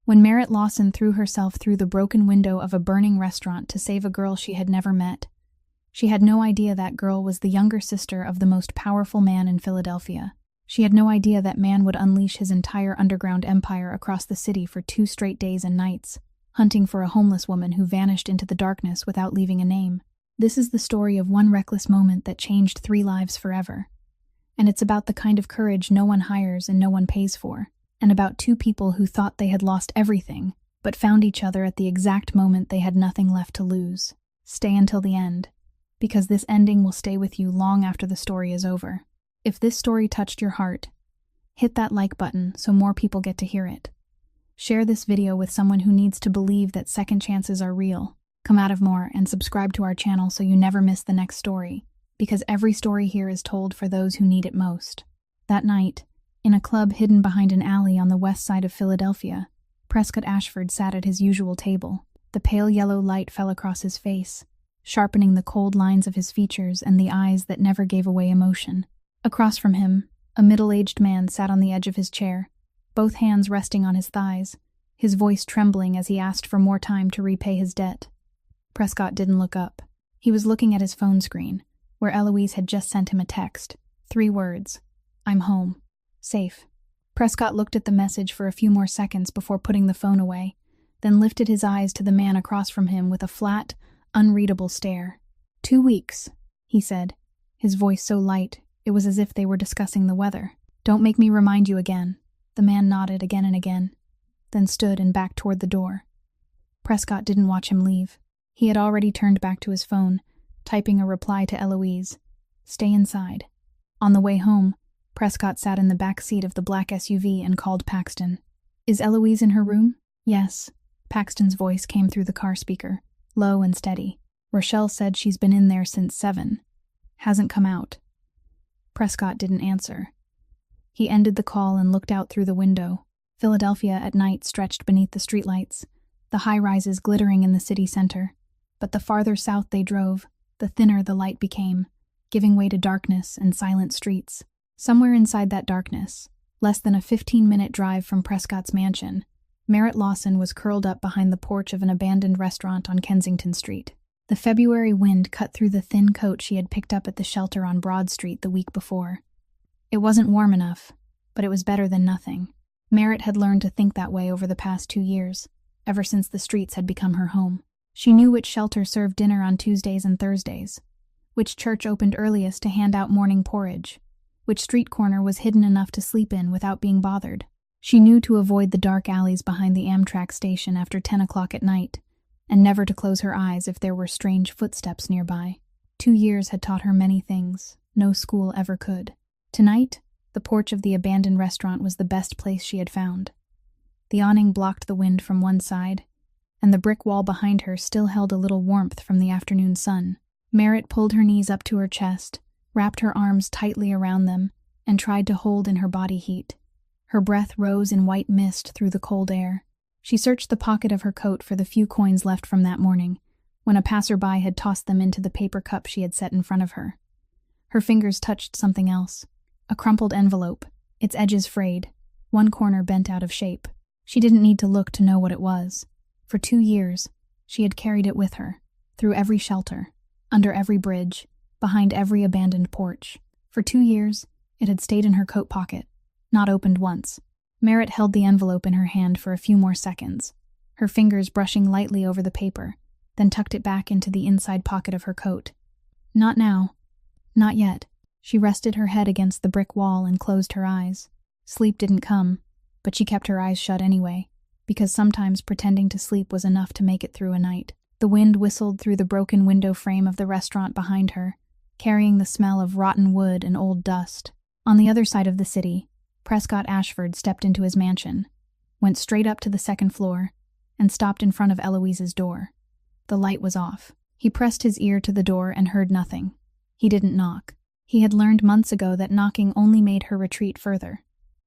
when Merritt Lawson threw herself through the broken window of a burning restaurant to save a girl she had never met. She had no idea that girl was the younger sister of the most powerful man in Philadelphia. She had no idea that man would unleash his entire underground empire across the city for 2 straight days and nights, hunting for a homeless woman who vanished into the darkness without leaving a name. This is the story of one reckless moment that changed 3 lives forever. And it's about the kind of courage no one hires and no one pays for, and about 2 people who thought they had lost everything, but found each other at the exact moment they had nothing left to lose. Stay until the end, because this ending will stay with you long after the story is over. If this story touched your heart, hit that like button so more people get to hear it. Share this video with someone who needs to believe that second chances are real. Come out of more and subscribe to our channel so you never miss the next story, because every story here is told for those who need it most. That night, in a club hidden behind an alley on the west side of Philadelphia, Prescott Ashford sat at his usual table. The pale yellow light fell across his face, sharpening the cold lines of his features and the eyes that never gave away emotion. Across from him, a middle-aged man sat on the edge of his chair, both hands resting on his thighs, his voice trembling as he asked for more time to repay his debt. Prescott didn't look up. He was looking at his phone screen, where Eloise had just sent him a text. 3 words. I'm home. Safe. Prescott looked at the message for a few more seconds before putting the phone away, then lifted his eyes to the man across from him with a flat, unreadable stare. 2 weeks, he said, his voice so light it was as if they were discussing the weather. Don't make me remind you again. The man nodded again and again, then stood and backed toward the door. Prescott didn't watch him leave. He had already turned back to his phone, typing a reply to Eloise. Stay inside. On the way home, Prescott sat in the back seat of the black SUV and called Paxton. Is Eloise in her room? Yes. Paxton's voice came through the car speaker, low and steady. Rochelle said she's been in there since 7. Hasn't come out. Prescott didn't answer. He ended the call and looked out through the window. Philadelphia at night stretched beneath the streetlights, the high-rises glittering in the city center. But the farther south they drove, the thinner the light became, giving way to darkness and silent streets. Somewhere inside that darkness, less than a 15-minute drive from Prescott's mansion, Merritt Lawson was curled up behind the porch of an abandoned restaurant on Kensington Street. The February wind cut through the thin coat she had picked up at the shelter on Broad Street the week before. It wasn't warm enough, but it was better than nothing. Merritt had learned to think that way over the past 2 years, ever since the streets had become her home. She knew which shelter served dinner on Tuesdays and Thursdays, which church opened earliest to hand out morning porridge, which street corner was hidden enough to sleep in without being bothered. She knew to avoid the dark alleys behind the Amtrak station after 10 o'clock at night, and never to close her eyes if there were strange footsteps nearby. 2 years had taught her many things no school ever could. Tonight, the porch of the abandoned restaurant was the best place she had found. The awning blocked the wind from one side, and the brick wall behind her still held a little warmth from the afternoon sun. Merritt pulled her knees up to her chest, wrapped her arms tightly around them, and tried to hold in her body heat. Her breath rose in white mist through the cold air. She searched the pocket of her coat for the few coins left from that morning, when a passerby had tossed them into the paper cup she had set in front of her. Her fingers touched something else. A crumpled envelope, its edges frayed, one corner bent out of shape. She didn't need to look to know what it was. For 2 years, she had carried it with her, through every shelter, under every bridge, behind every abandoned porch. For 2 years, it had stayed in her coat pocket, not opened once. Merritt held the envelope in her hand for a few more seconds, her fingers brushing lightly over the paper, then tucked it back into the inside pocket of her coat. Not now. Not yet. She rested her head against the brick wall and closed her eyes. Sleep didn't come, but she kept her eyes shut anyway, because sometimes pretending to sleep was enough to make it through a night. The wind whistled through the broken window frame of the restaurant behind her, carrying the smell of rotten wood and old dust. On the other side of the city, Prescott Ashford stepped into his mansion, went straight up to the 2nd floor, and stopped in front of Eloise's door. The light was off. He pressed his ear to the door and heard nothing. He didn't knock. He had learned months ago that knocking only made her retreat further.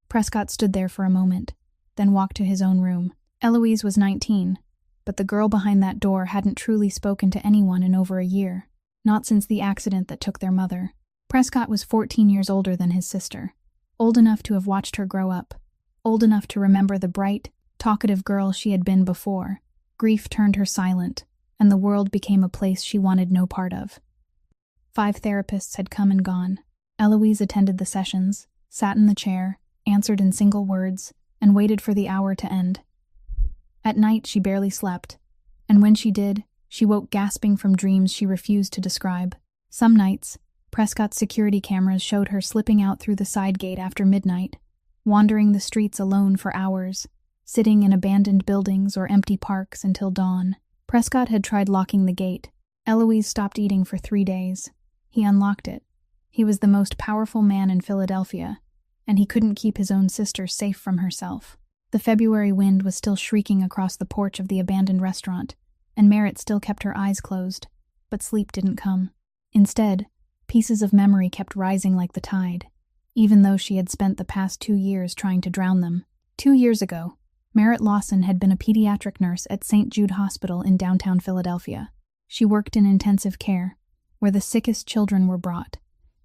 Prescott stood there for a moment, then walked to his own room. Eloise was 19, but the girl behind that door hadn't truly spoken to anyone in over a year, not since the accident that took their mother. Prescott was 14 years older than his sister, old enough to have watched her grow up, old enough to remember the bright, talkative girl she had been before, grief turned her silent, and the world became a place she wanted no part of. 5 therapists had come and gone. Eloise attended the sessions, sat in the chair, answered in single words, and waited for the hour to end. At night she barely slept, and when she did, she woke gasping from dreams she refused to describe. Some nights, Prescott's security cameras showed her slipping out through the side gate after midnight, wandering the streets alone for hours, sitting in abandoned buildings or empty parks until dawn. Prescott had tried locking the gate. Eloise stopped eating for 3 days. He unlocked it. He was the most powerful man in Philadelphia, and he couldn't keep his own sister safe from herself. The February wind was still shrieking across the porch of the abandoned restaurant, and Merritt still kept her eyes closed, but sleep didn't come. Instead, pieces of memory kept rising like the tide, even though she had spent the past 2 years trying to drown them. 2 years ago, Merritt Lawson had been a pediatric nurse at St. Jude Hospital in downtown Philadelphia. She worked in intensive care, where the sickest children were brought,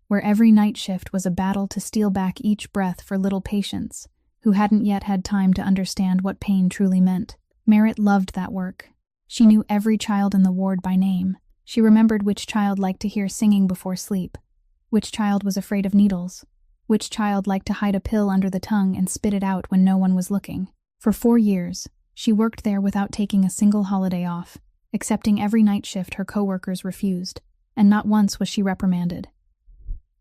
where every night shift was a battle to steal back each breath for little patients who hadn't yet had time to understand what pain truly meant. Merritt loved that work. She knew every child in the ward by name. She remembered which child liked to hear singing before sleep, which child was afraid of needles, which child liked to hide a pill under the tongue and spit it out when no one was looking. For 4 years, she worked there without taking a single holiday off, accepting every night shift her coworkers refused, and not once was she reprimanded.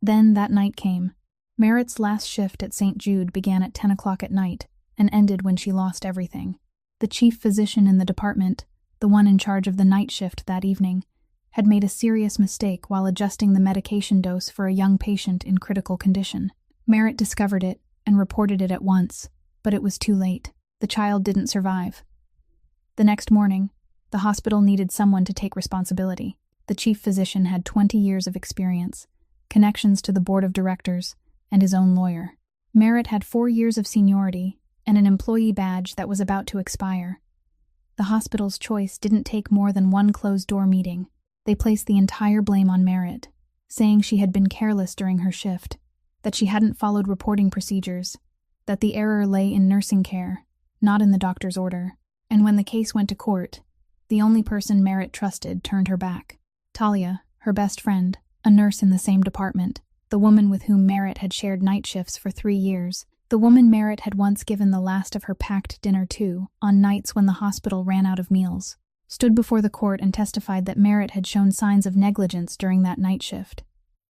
Then that night came. Merritt's last shift at St. Jude began at 10 o'clock at night and ended when she lost everything. The chief physician in the department, the one in charge of the night shift that evening, had made a serious mistake while adjusting the medication dose for a young patient in critical condition. Merritt discovered it and reported it at once, but it was too late. The child didn't survive. The next morning, the hospital needed someone to take responsibility. The chief physician had 20 years of experience, connections to the board of directors, and his own lawyer. Merritt had 4 years of seniority and an employee badge that was about to expire. The hospital's choice didn't take more than one closed-door meeting. They placed the entire blame on Merritt, saying she had been careless during her shift, that she hadn't followed reporting procedures, that the error lay in nursing care, not in the doctor's order. And when the case went to court, the only person Merritt trusted turned her back. Talia, her best friend, a nurse in the same department, the woman with whom Merritt had shared night shifts for 3 years, the woman Merritt had once given the last of her packed dinner to on nights when the hospital ran out of meals, stood before the court and testified that Merritt had shown signs of negligence during that night shift.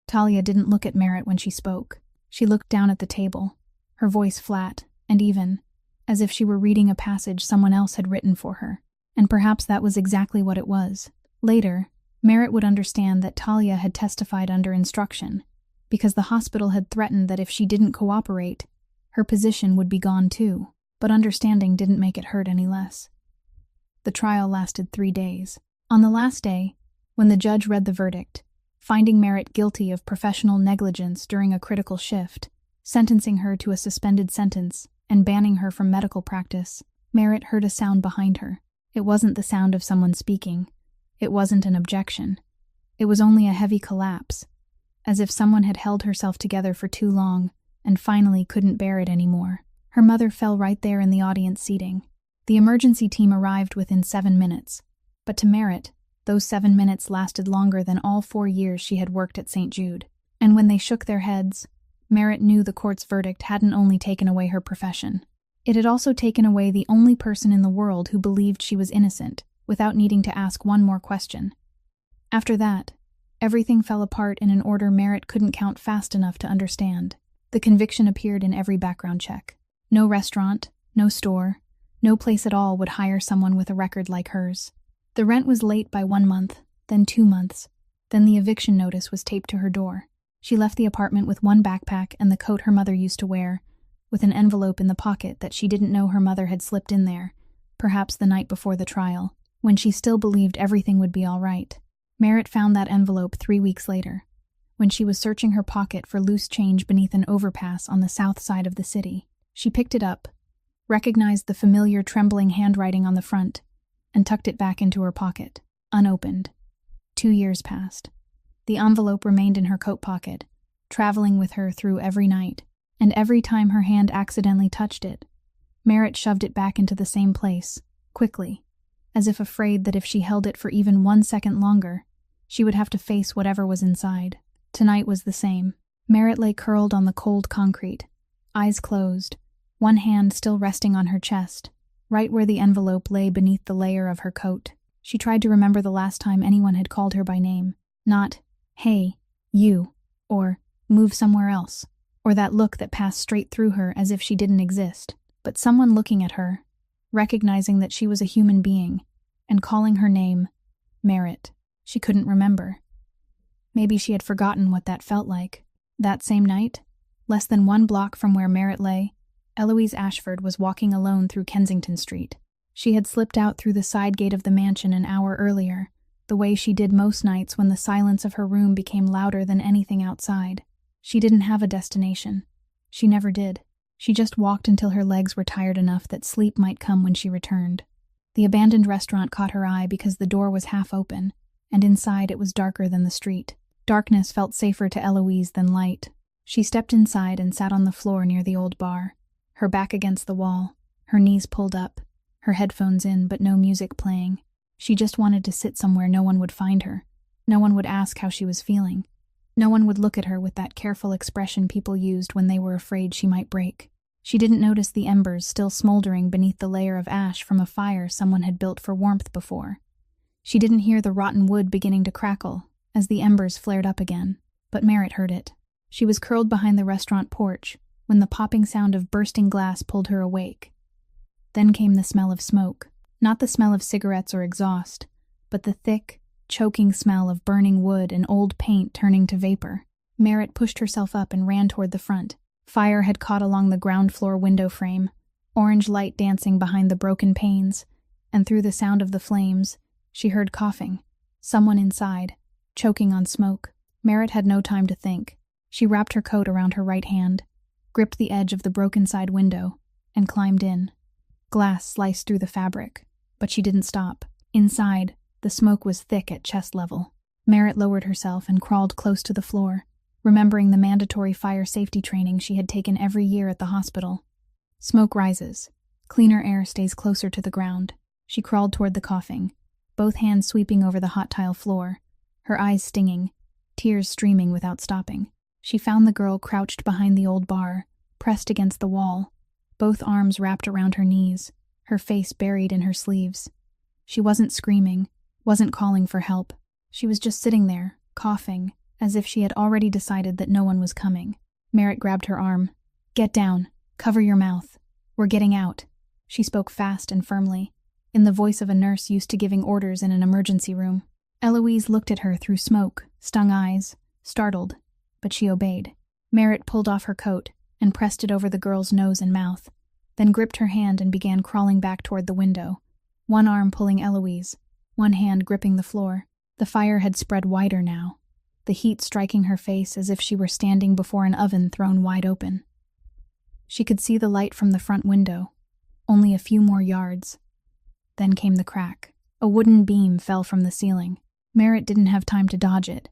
Talia didn't look at Merritt when she spoke. She looked down at the table, her voice flat and even, as if she were reading a passage someone else had written for her. And perhaps that was exactly what it was. Later, Merritt would understand that Talia had testified under instruction, because the hospital had threatened that if she didn't cooperate, her position would be gone too. But understanding didn't make it hurt any less. The trial lasted 3 days. On the last day, when the judge read the verdict, finding Merritt guilty of professional negligence during a critical shift, sentencing her to a suspended sentence, and banning her from medical practice, Merritt heard a sound behind her. It wasn't the sound of someone speaking. It wasn't an objection. It was only a heavy collapse, as if someone had held herself together for too long and finally couldn't bear it anymore. Her mother fell right there in the audience seating. The emergency team arrived within 7 minutes, but to Merritt, those 7 minutes lasted longer than all 4 years she had worked at St. Jude. And when they shook their heads, Merritt knew the court's verdict hadn't only taken away her profession. It had also taken away the only person in the world who believed she was innocent, without needing to ask one more question. After that, everything fell apart in an order Merritt couldn't count fast enough to understand. The conviction appeared in every background check. No restaurant, no store, no place at all would hire someone with a record like hers. The rent was late by 1 month, then 2 months, then the eviction notice was taped to her door. She left the apartment with one backpack and the coat her mother used to wear, with an envelope in the pocket that she didn't know her mother had slipped in there, perhaps the night before the trial, when she still believed everything would be all right. Merritt found that envelope 3 weeks later, when she was searching her pocket for loose change beneath an overpass on the south side of the city. She picked it up, recognized the familiar trembling handwriting on the front, and tucked it back into her pocket, unopened. 2 years passed. The envelope remained in her coat pocket, traveling with her through every night, and every time her hand accidentally touched it, Merritt shoved it back into the same place, quickly, as if afraid that if she held it for even 1 second longer, she would have to face whatever was inside. Tonight was the same. Merritt lay curled on the cold concrete, eyes closed, one hand still resting on her chest, right where the envelope lay beneath the layer of her coat. She tried to remember the last time anyone had called her by name. Not, "Hey, you," or "Move somewhere else," or that look that passed straight through her as if she didn't exist, but someone looking at her, recognizing that she was a human being, and calling her name, Merritt. She couldn't remember. Maybe she had forgotten what that felt like. That same night, less than 1 block from where Merritt lay, Eloise Ashford was walking alone through Kensington Street. She had slipped out through the side gate of the mansion an hour earlier, the way she did most nights when the silence of her room became louder than anything outside. She didn't have a destination. She never did. She just walked until her legs were tired enough that sleep might come when she returned. The abandoned restaurant caught her eye because the door was half open, and inside it was darker than the street. Darkness felt safer to Eloise than light. She stepped inside and sat on the floor near the old bar, her back against the wall, her knees pulled up, her headphones in but no music playing. She just wanted to sit somewhere no one would find her. No one would ask how she was feeling. No one would look at her with that careful expression people used when they were afraid she might break. She didn't notice the embers still smoldering beneath the layer of ash from a fire someone had built for warmth before. She didn't hear the rotten wood beginning to crackle as the embers flared up again, but Merritt heard it. She was curled behind the restaurant porch when the popping sound of bursting glass pulled her awake. Then came the smell of smoke. Not the smell of cigarettes or exhaust, but the thick, choking smell of burning wood and old paint turning to vapor. Merritt pushed herself up and ran toward the front. Fire had caught along the ground floor window frame, orange light dancing behind the broken panes, and through the sound of the flames, she heard coughing. Someone inside, choking on smoke. Merritt had no time to think. She wrapped her coat around her right hand, gripped the edge of the broken side window, and climbed in. Glass sliced through the fabric, but she didn't stop. Inside, the smoke was thick at chest level. Merritt lowered herself and crawled close to the floor, remembering the mandatory fire safety training she had taken every year at the hospital. Smoke rises. Cleaner air stays closer to the ground. She crawled toward the coughing, both hands sweeping over the hot tile floor, her eyes stinging, tears streaming without stopping. She found the girl crouched behind the old bar, pressed against the wall, both arms wrapped around her knees, her face buried in her sleeves. She wasn't screaming, wasn't calling for help. She was just sitting there, coughing, as if she had already decided that no one was coming. Merritt grabbed her arm. "Get down. Cover your mouth. We're getting out." She spoke fast and firmly, in the voice of a nurse used to giving orders in an emergency room. Eloise looked at her through smoke, stung eyes, startled, but she obeyed. Merritt pulled off her coat and pressed it over the girl's nose and mouth, then gripped her hand and began crawling back toward the window, one arm pulling Eloise, one hand gripping the floor. The fire had spread wider now, the heat striking her face as if she were standing before an oven thrown wide open. She could see the light from the front window, only a few more yards. Then came the crack. A wooden beam fell from the ceiling. Merritt didn't have time to dodge it.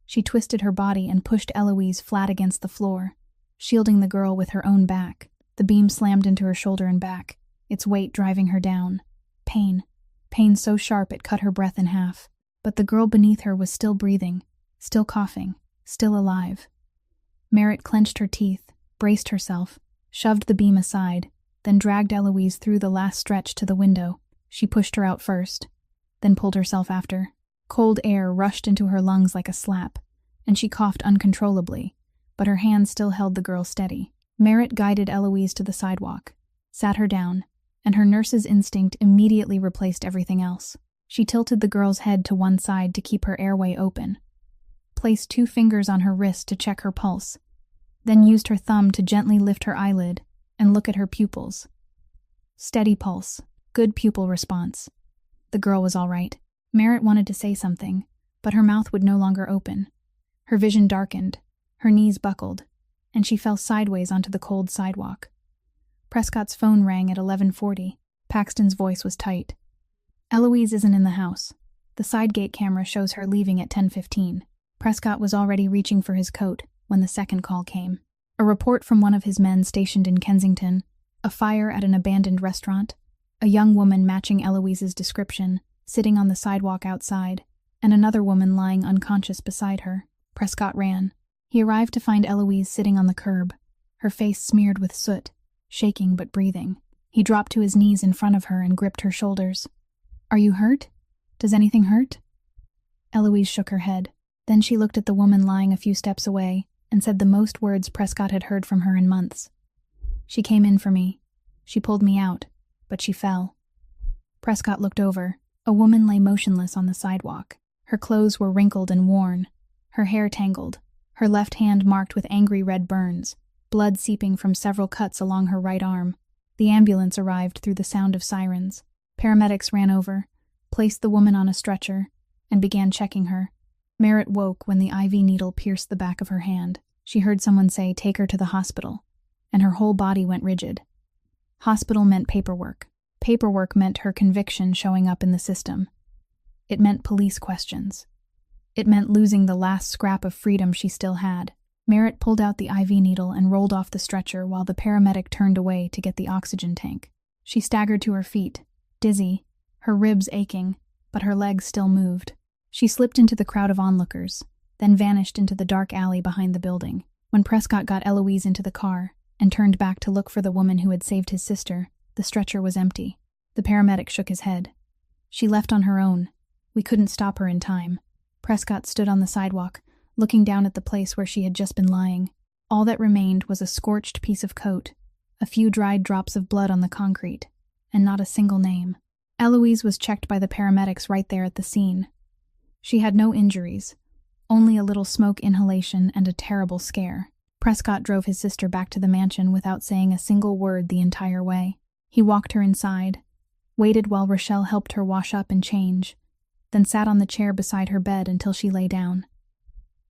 She twisted her body and pushed Eloise flat against the floor, shielding the girl with her own back. The beam slammed into her shoulder and back, its weight driving her down. Pain so sharp it cut her breath in half. But the girl beneath her was still breathing, still coughing, still alive. Merritt clenched her teeth, braced herself, shoved the beam aside, then dragged Eloise through the last stretch to the window. She pushed her out first, then pulled herself after. Cold air rushed into her lungs like a slap, and she coughed uncontrollably, but her hand still held the girl steady. Merritt guided Eloise to the sidewalk, sat her down, and her nurse's instinct immediately replaced everything else. She tilted the girl's head to one side to keep her airway open, placed 2 fingers on her wrist to check her pulse, then used her thumb to gently lift her eyelid and look at her pupils. Steady pulse, good pupil response. The girl was all right. Merritt wanted to say something, but her mouth would no longer open. Her vision darkened, her knees buckled, and she fell sideways onto the cold sidewalk. Prescott's phone rang at 11:40. Paxton's voice was tight. "Eloise isn't in the house. The side gate camera shows her leaving at 10:15. Prescott was already reaching for his coat when the second call came. A report from one of his men stationed in Kensington. A fire at an abandoned restaurant, a young woman matching Eloise's description, sitting on the sidewalk outside, and another woman lying unconscious beside her. Prescott ran. He arrived to find Eloise sitting on the curb, her face smeared with soot, shaking but breathing. He dropped to his knees in front of her and gripped her shoulders. "Are you hurt? Does anything hurt?" Eloise shook her head. Then she looked at the woman lying a few steps away and said the most words Prescott had heard from her in months. "She came in for me. She pulled me out, but she fell." Prescott looked over. A woman lay motionless on the sidewalk. Her clothes were wrinkled and worn, her hair tangled, her left hand marked with angry red burns, blood seeping from several cuts along her right arm. The ambulance arrived through the sound of sirens. Paramedics ran over, placed the woman on a stretcher, and began checking her. Merritt woke when the IV needle pierced the back of her hand. She heard someone say, "Take her to the hospital," and her whole body went rigid. Hospital meant paperwork. Paperwork meant her conviction showing up in the system. It meant police questions. It meant losing the last scrap of freedom she still had. Merritt pulled out the IV needle and rolled off the stretcher while the paramedic turned away to get the oxygen tank. She staggered to her feet, dizzy, her ribs aching, but her legs still moved. She slipped into the crowd of onlookers, then vanished into the dark alley behind the building. When Prescott got Eloise into the car and turned back to look for the woman who had saved his sister, the stretcher was empty. The paramedic shook his head. "She left on her own. We couldn't stop her in time." Prescott stood on the sidewalk, looking down at the place where she had just been lying. All that remained was a scorched piece of coat, a few dried drops of blood on the concrete, and not a single name. Eloise was checked by the paramedics right there at the scene. She had no injuries, only a little smoke inhalation and a terrible scare. Prescott drove his sister back to the mansion without saying a single word the entire way. He walked her inside, waited while Rochelle helped her wash up and change, then sat on the chair beside her bed until she lay down.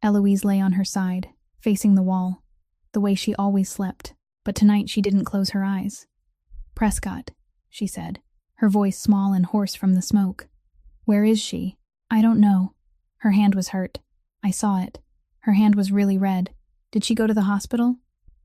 Eloise lay on her side, facing the wall, the way she always slept, but tonight she didn't close her eyes. "Prescott," she said, her voice small and hoarse from the smoke. "Where is she?" "I don't know. Her hand was hurt. I saw it. Her hand was really red. Did she go to the hospital?"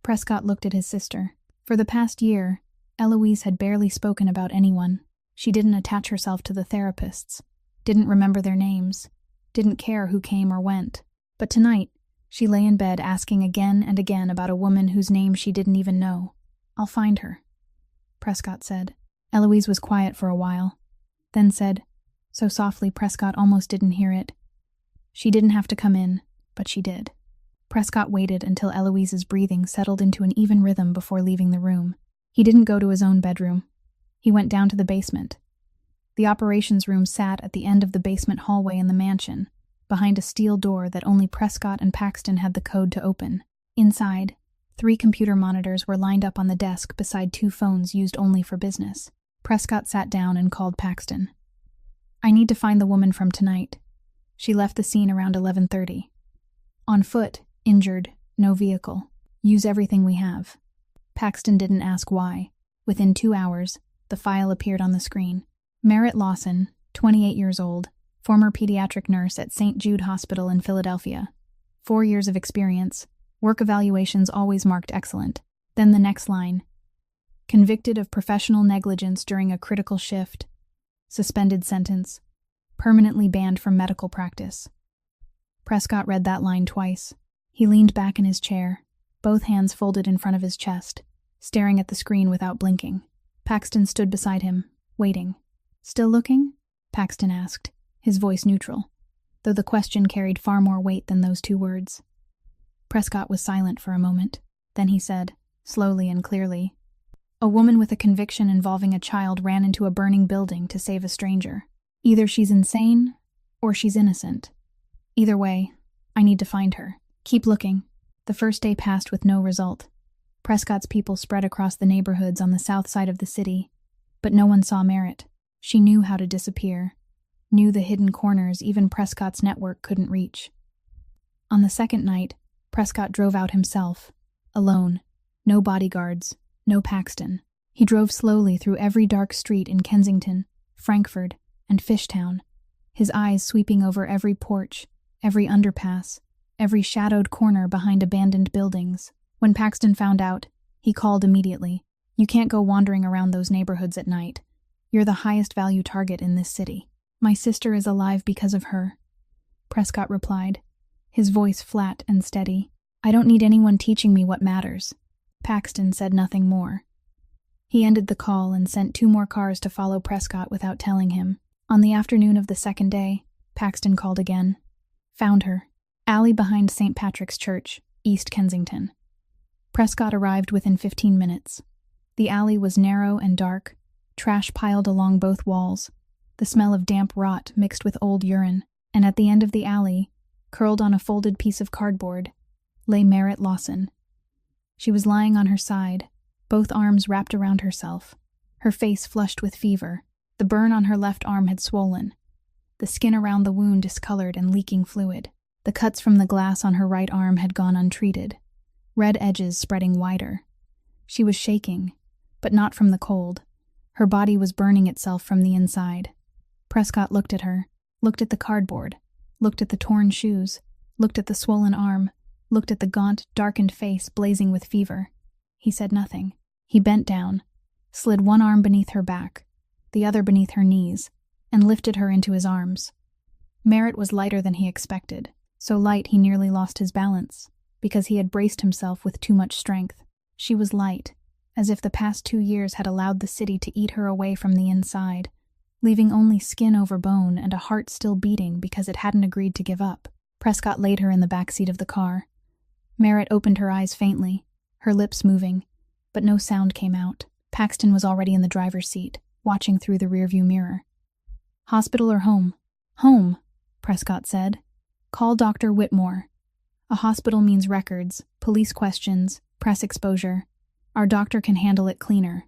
Prescott looked at his sister. For the past year, Eloise had barely spoken about anyone. She didn't attach herself to the therapists, didn't remember their names, didn't care who came or went. But tonight, she lay in bed asking again and again about a woman whose name she didn't even know. "I'll find her," Prescott said. Eloise was quiet for a while, then said, so softly Prescott almost didn't hear it, "She didn't have to come in, but she did." Prescott waited until Eloise's breathing settled into an even rhythm before leaving the room. He didn't go to his own bedroom. He went down to the basement. The operations room sat at the end of the basement hallway in the mansion, behind a steel door that only Prescott and Paxton had the code to open. Inside, 3 computer monitors were lined up on the desk beside 2 phones used only for business. Prescott sat down and called Paxton. "I need to find the woman from tonight. She left the scene around 11:30. On foot, injured, no vehicle. Use everything we have." Paxton didn't ask why. Within 2 hours, the file appeared on the screen. Merritt Lawson, 28 years old, former pediatric nurse at St. Jude Hospital in Philadelphia. 4 years of experience. Work evaluations always marked excellent. Then the next line. Convicted of professional negligence during a critical shift. Suspended sentence. Permanently banned from medical practice. Prescott read that line twice. He leaned back in his chair, both hands folded in front of his chest, staring at the screen without blinking. Paxton stood beside him, waiting. "Still looking?" Paxton asked, his voice neutral, though the question carried far more weight than those 2 words. Prescott was silent for a moment. Then he said, slowly and clearly, "A woman with a conviction involving a child ran into a burning building to save a stranger. Either she's insane, or she's innocent. Either way, I need to find her. Keep looking." The first day passed with no result. Prescott's people spread across the neighborhoods on the south side of the city, but no one saw Merritt. She knew how to disappear, knew the hidden corners even Prescott's network couldn't reach. On the second night, Prescott drove out himself, alone, no bodyguards, no Paxton. He drove slowly through every dark street in Kensington, Frankfurt, and Fishtown, his eyes sweeping over every porch, every underpass, every shadowed corner behind abandoned buildings. When Paxton found out, he called immediately. You can't go wandering around those neighborhoods at night. You're the highest value target in this city. My sister is alive because of her, Prescott replied, his voice flat and steady. I don't need anyone teaching me what matters. Paxton said nothing more. He ended the call and sent 2 more cars to follow Prescott without telling him. On the afternoon of the second day, Paxton called again. Found her. Alley behind St. Patrick's Church, East Kensington. Prescott arrived within 15 minutes. The alley was narrow and dark, trash piled along both walls, the smell of damp rot mixed with old urine, and at the end of the alley, curled on a folded piece of cardboard, lay Merritt Lawson. She was lying on her side, both arms wrapped around herself, her face flushed with fever. The burn on her left arm had swollen, the skin around the wound discolored and leaking fluid. The cuts from the glass on her right arm had gone untreated, red edges spreading wider. She was shaking, but not from the cold. Her body was burning itself from the inside. Prescott looked at her, looked at the cardboard, looked at the torn shoes, looked at the swollen arm, looked at the gaunt, darkened face blazing with fever. He said nothing. He bent down, slid one arm beneath her back, the other beneath her knees, and lifted her into his arms. Merritt was lighter than he expected, so light he nearly lost his balance, because he had braced himself with too much strength. She was light, as if the past 2 years had allowed the city to eat her away from the inside, leaving only skin over bone and a heart still beating because it hadn't agreed to give up. Prescott laid her in the back seat of the car. Merritt opened her eyes faintly, her lips moving, but no sound came out. Paxton was already in the driver's seat, watching through the rearview mirror. Hospital or home? Home, Prescott said. Call Dr. Whitmore. A hospital means records, police questions, press exposure. Our doctor can handle it cleaner.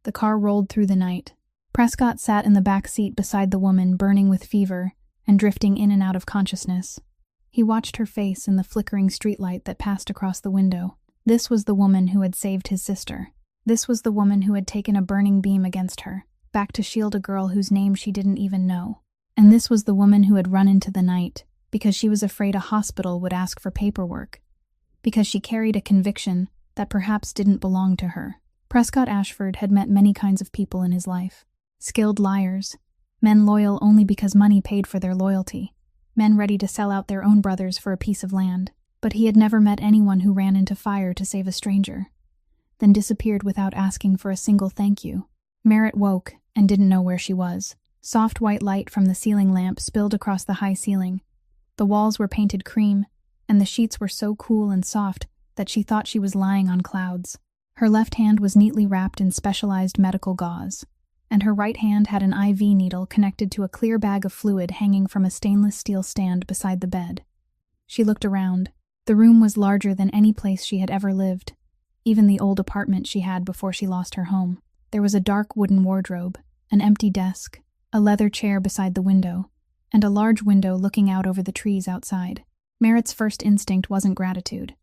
The car rolled through the night. Prescott sat in the back seat beside the woman burning with fever and drifting in and out of consciousness. He watched her face in the flickering streetlight that passed across the window. This was the woman who had saved his sister. This was the woman who had taken a burning beam against her, back to shield a girl whose name she didn't even know. And this was the woman who had run into the night because she was afraid a hospital would ask for paperwork, because she carried a conviction that perhaps didn't belong to her. Prescott Ashford had met many kinds of people in his life. Skilled liars, men loyal only because money paid for their loyalty, men ready to sell out their own brothers for a piece of land. But he had never met anyone who ran into fire to save a stranger, then disappeared without asking for a single thank you. Merritt woke and didn't know where she was. Soft white light from the ceiling lamp spilled across the high ceiling. The walls were painted cream, and the sheets were so cool and soft that she thought she was lying on clouds. Her left hand was neatly wrapped in specialized medical gauze, and her right hand had an IV needle connected to a clear bag of fluid hanging from a stainless steel stand beside the bed. She looked around. The room was larger than any place she had ever lived, even the old apartment she had before she lost her home. There was a dark wooden wardrobe, an empty desk, a leather chair beside the window, and a large window looking out over the trees outside. Merritt's first instinct wasn't gratitude.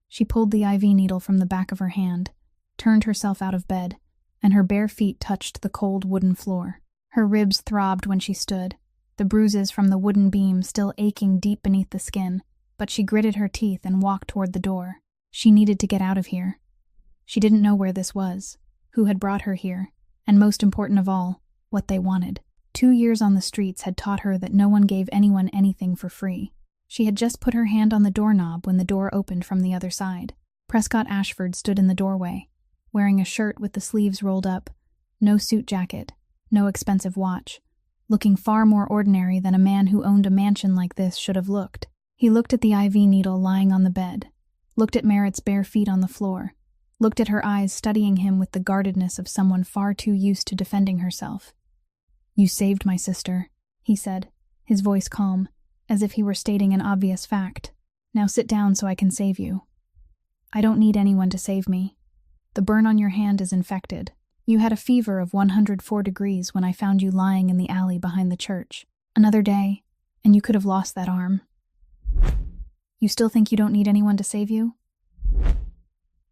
She pulled the IV needle from the back of her hand, turned herself out of bed, and her bare feet touched the cold wooden floor. Her ribs throbbed when she stood, the bruises from the wooden beam still aching deep beneath the skin, but she gritted her teeth and walked toward the door. She needed to get out of here. She didn't know where this was, who had brought her here, and most important of all, what they wanted. 2 years on the streets had taught her that no one gave anyone anything for free. She had just put her hand on the doorknob when the door opened from the other side. Prescott Ashford stood in the doorway, wearing a shirt with the sleeves rolled up, no suit jacket, no expensive watch, looking far more ordinary than a man who owned a mansion like this should have looked. He looked at the IV needle lying on the bed, looked at Merritt's bare feet on the floor, looked at her eyes studying him with the guardedness of someone far too used to defending herself. "You saved my sister," he said, his voice calm, as if he were stating an obvious fact. "Now sit down so I can save you." "I don't need anyone to save me. The burn on your hand is infected. You had a fever of 104 degrees when I found you lying in the alley behind the church. Another day, and you could have lost that arm. You still think you don't need anyone to save you?"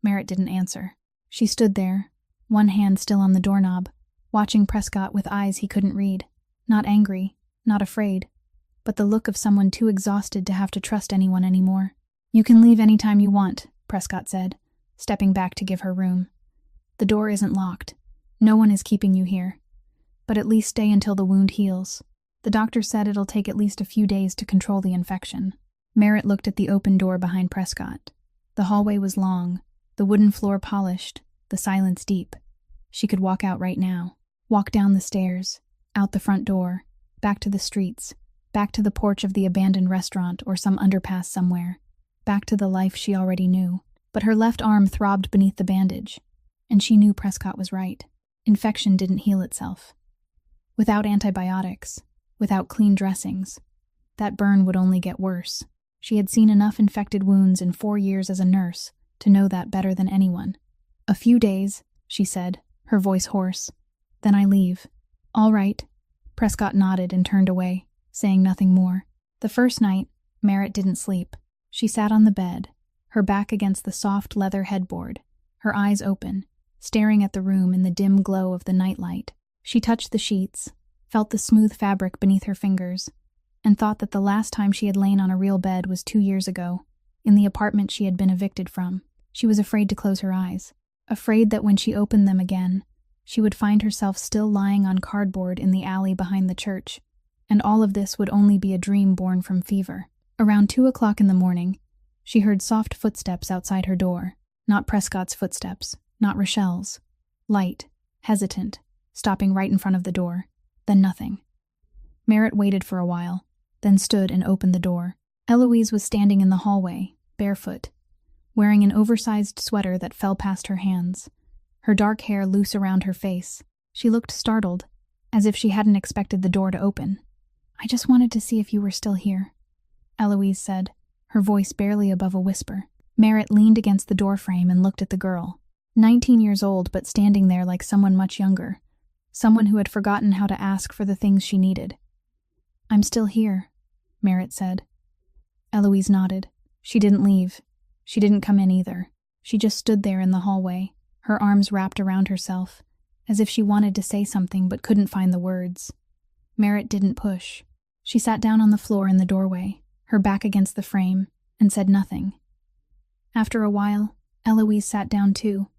Merritt didn't answer. She stood there, one hand still on the doorknob, watching Prescott with eyes he couldn't read. Not angry, not afraid, but the look of someone too exhausted to have to trust anyone anymore. "You can leave any time you want," Prescott said, stepping back to give her room. The door isn't locked. No one is keeping you here. But at least stay until the wound heals. The doctor said it'll take at least a few days to control the infection. Merritt looked at the open door behind Prescott. The hallway was long, the wooden floor polished, the silence deep. She could walk out right now. Walk down the stairs, out the front door, back to the streets, back to the porch of the abandoned restaurant or some underpass somewhere, back to the life she already knew. But her left arm throbbed beneath the bandage, and she knew Prescott was right. Infection didn't heal itself. Without antibiotics, without clean dressings, that burn would only get worse. She had seen enough infected wounds in 4 years as a nurse to know that better than anyone. "A few days," she said, her voice hoarse. "Then I leave." "All right." Prescott nodded and turned away, saying nothing more. The first night, Merritt didn't sleep. She sat on the bed, her back against the soft leather headboard, her eyes open, staring at the room in the dim glow of the nightlight. She touched the sheets, felt the smooth fabric beneath her fingers, and thought that the last time she had lain on a real bed was 2 years ago, in the apartment she had been evicted from. She was afraid to close her eyes, afraid that when she opened them again, she would find herself still lying on cardboard in the alley behind the church, and all of this would only be a dream born from fever. Around 2 o'clock in the morning, she heard soft footsteps outside her door. Not Prescott's footsteps, not Rochelle's. Light, hesitant, stopping right in front of the door. Then nothing. Merritt waited for a while, then stood and opened the door. Eloise was standing in the hallway, barefoot, wearing an oversized sweater that fell past her hands, her dark hair loose around her face. She looked startled, as if she hadn't expected the door to open. "I just wanted to see if you were still here," Eloise said, her voice barely above a whisper. Merritt leaned against the doorframe and looked at the girl, 19 years old but standing there like someone much younger, someone who had forgotten how to ask for the things she needed. "I'm still here," Merritt said. Eloise nodded. She didn't leave. She didn't come in either. She just stood there in the hallway, her arms wrapped around herself, as if she wanted to say something but couldn't find the words. Merritt didn't push. She sat down on the floor in the doorway, her back against the frame, and said nothing. After a while, Eloise sat down too,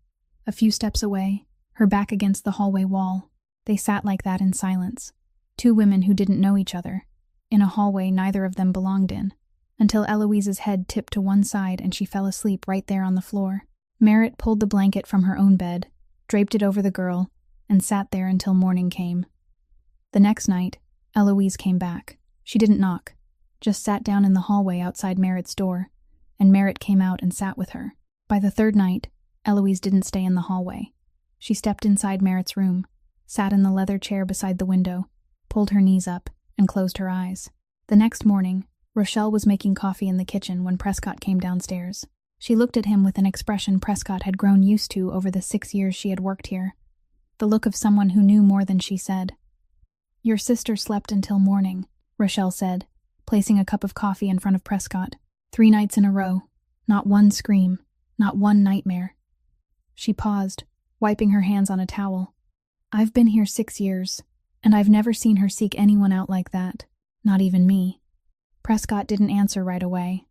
a few steps away, her back against the hallway wall. They sat like that in silence, 2 women who didn't know each other, in a hallway neither of them belonged in, until Eloise's head tipped to one side and she fell asleep right there on the floor. Merritt pulled the blanket from her own bed, draped it over the girl, and sat there until morning came. The next night, Eloise came back. She didn't knock, just sat down in the hallway outside Merritt's door, and Merritt came out and sat with her. By the third night, Eloise didn't stay in the hallway. She stepped inside Merritt's room, sat in the leather chair beside the window, pulled her knees up, and closed her eyes. The next morning, Rochelle was making coffee in the kitchen when Prescott came downstairs. She looked at him with an expression Prescott had grown used to over the 6 years she had worked here, the look of someone who knew more than she said. "Your sister slept until morning," Rochelle said, placing a cup of coffee in front of Prescott. 3 nights in a row. Not one scream. Not one nightmare. She paused, wiping her hands on a towel. "I've been here 6 years, and I've never seen her seek anyone out like that. Not even me." Prescott didn't answer right away.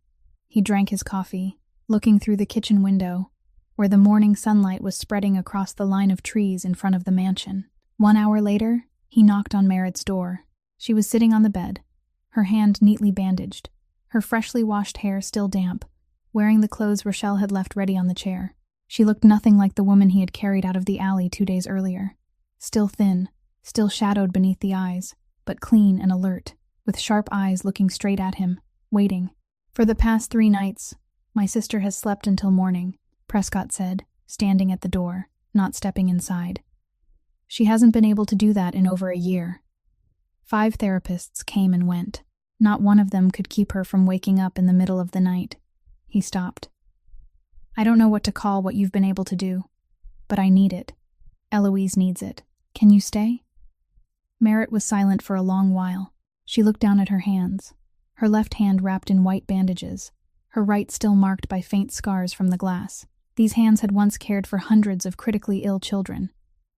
He drank his coffee, looking through the kitchen window, where the morning sunlight was spreading across the line of trees in front of the mansion. 1 hour later, he knocked on Merritt's door. She was sitting on the bed, her hand neatly bandaged, her freshly washed hair still damp, wearing the clothes Rochelle had left ready on the chair. She looked nothing like the woman he had carried out of the alley 2 days earlier. Still thin, still shadowed beneath the eyes, but clean and alert, with sharp eyes looking straight at him, waiting. "For the past 3 nights, my sister has slept until morning," Prescott said, standing at the door, not stepping inside. "She hasn't been able to do that in over a year. 5 therapists came and went. Not one of them could keep her from waking up in the middle of the night." He stopped. "I don't know what to call what you've been able to do, but I need it. Eloise needs it. Can you stay?" Merritt was silent for a long while. She looked down at her hands, her left hand wrapped in white bandages, her right still marked by faint scars from the glass. These hands had once cared for hundreds of critically ill children,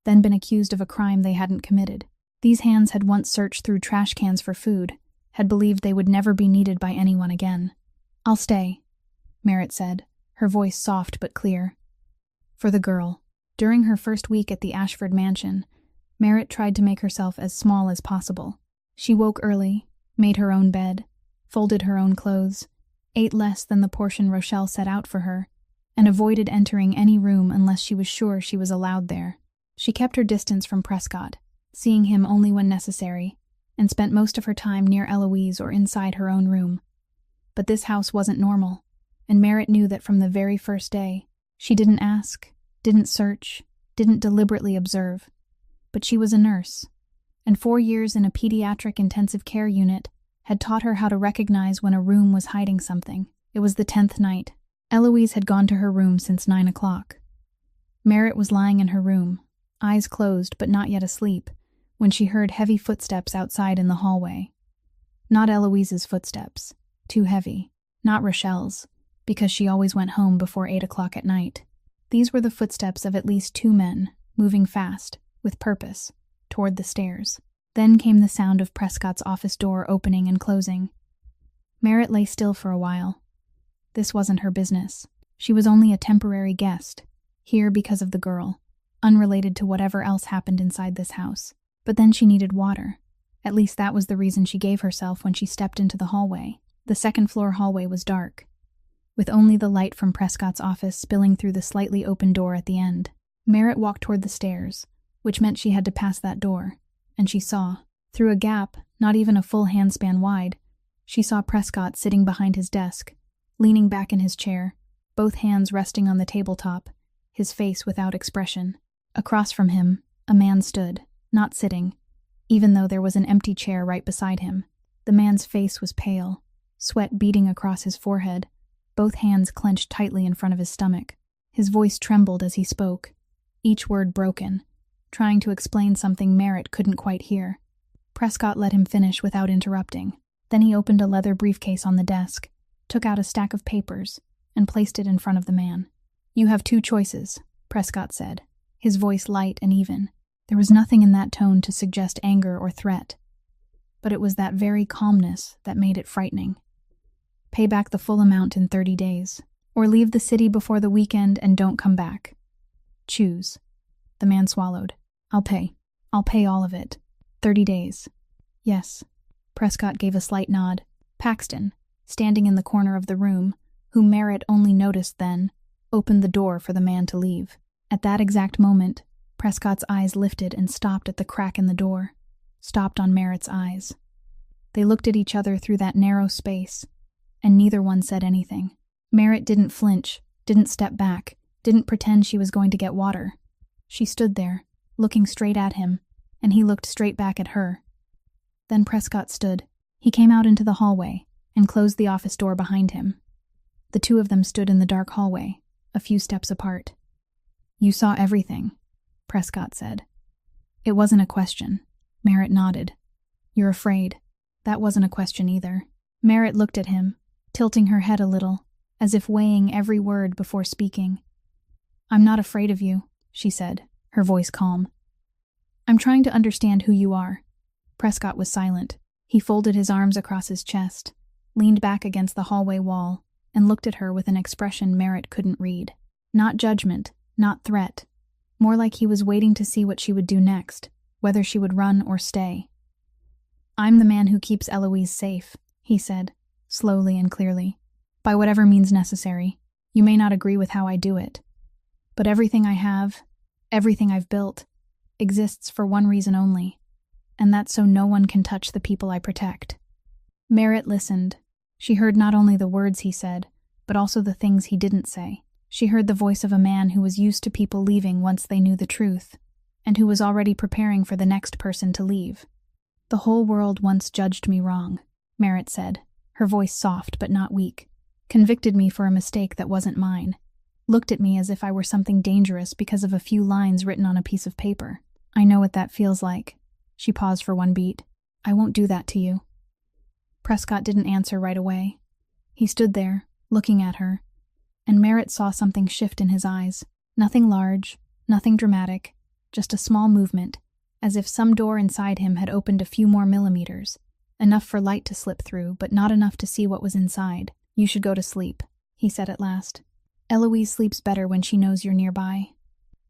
then been accused of a crime they hadn't committed. These hands had once searched through trash cans for food, had believed they would never be needed by anyone again. "I'll stay," Merritt said, her voice soft but clear. "For the girl. During her first week at the Ashford mansion, Merritt tried to make herself as small as possible. She woke early, made her own bed, folded her own clothes, ate less than the portion Rochelle set out for her, and avoided entering any room unless she was sure she was allowed there. She kept her distance from Prescott, seeing him only when necessary, and spent most of her time near Eloise or inside her own room. But this house wasn't normal, and Merritt knew that from the very first day. She didn't ask, didn't search, didn't deliberately observe. But she was a nurse, and 4 years in a pediatric intensive care unit had taught her how to recognize when a room was hiding something. It was the 10th night. Eloise had gone to her room since 9 o'clock. Merritt was lying in her room, eyes closed but not yet asleep, when she heard heavy footsteps outside in the hallway. Not Eloise's footsteps, too heavy. Not Rochelle's, because she always went home before 8 o'clock at night. These were the footsteps of at least 2 men, moving fast, with purpose, toward the stairs. Then came the sound of Prescott's office door opening and closing. Merritt lay still for a while. This wasn't her business. She was only a temporary guest, here because of the girl, unrelated to whatever else happened inside this house. But then she needed water. At least that was the reason she gave herself when she stepped into the hallway. The second-floor hallway was dark, with only the light from Prescott's office spilling through the slightly open door at the end. Merritt walked toward the stairs, which meant she had to pass that door, and she saw, through a gap not even a full handspan wide, she saw Prescott sitting behind his desk, leaning back in his chair, both hands resting on the tabletop, his face without expression. Across from him, a man stood, not sitting, even though there was an empty chair right beside him. The man's face was pale, sweat beading across his forehead, both hands clenched tightly in front of his stomach. His voice trembled as he spoke, each word broken, trying to explain something Merritt couldn't quite hear. Prescott let him finish without interrupting. Then he opened a leather briefcase on the desk, took out a stack of papers, and placed it in front of the man. "You have 2 choices," Prescott said, his voice light and even. There was nothing in that tone to suggest anger or threat, but it was that very calmness that made it frightening. "Pay back the full amount in 30 days, or leave the city before the weekend and don't come back. Choose." The man swallowed. I'll pay all of it. 30 days. "Yes." Prescott gave a slight nod. Paxton, standing in the corner of the room, whom Merritt only noticed then, opened the door for the man to leave. At that exact moment, Prescott's eyes lifted and stopped at the crack in the door, stopped on Merritt's eyes. They looked at each other through that narrow space, and neither one said anything. Merritt didn't flinch, didn't step back, didn't pretend she was going to get water. She stood there, looking straight at him, and he looked straight back at her. Then Prescott stood. He came out into the hallway and closed the office door behind him. The 2 of them stood in the dark hallway, a few steps apart. "You saw everything," Prescott said. "It wasn't a question." Merritt nodded. "You're afraid." That wasn't a question either. Merritt looked at him, tilting her head a little, as if weighing every word before speaking. "I'm not afraid of you," she said, her voice calm. "I'm trying to understand who you are." Prescott was silent. He folded his arms across his chest, leaned back against the hallway wall, and looked at her with an expression Merritt couldn't read. Not judgment, not threat. More like he was waiting to see what she would do next, whether she would run or stay. "I'm the man who keeps Eloise safe," he said, slowly and clearly, "by whatever means necessary. You may not agree with how I do it, but everything I have, everything I've built, exists for one reason only, and that's so no one can touch the people I protect." Merritt listened. She heard not only the words he said, but also the things he didn't say. She heard the voice of a man who was used to people leaving once they knew the truth, and who was already preparing for the next person to leave. "The whole world once judged me wrong," Merritt said, her voice soft but not weak. "Convicted me for a mistake that wasn't mine. Looked at me as if I were something dangerous because of a few lines written on a piece of paper. I know what that feels like." She paused for one beat. "I won't do that to you." Prescott didn't answer right away. He stood there, looking at her, and Merritt saw something shift in his eyes. Nothing large, nothing dramatic, just a small movement, as if some door inside him had opened a few more millimeters, enough for light to slip through, but not enough to see what was inside. "You should go to sleep," he said at last. "Eloise sleeps better when she knows you're nearby."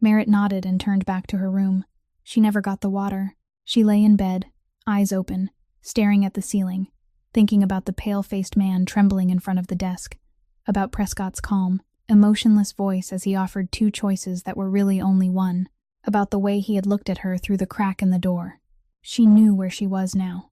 Merritt nodded and turned back to her room. She never got the water. She lay in bed, eyes open, staring at the ceiling, thinking about the pale-faced man trembling in front of the desk, about Prescott's calm, emotionless voice as he offered two choices that were really only one, about the way he had looked at her through the crack in the door. She knew where she was now.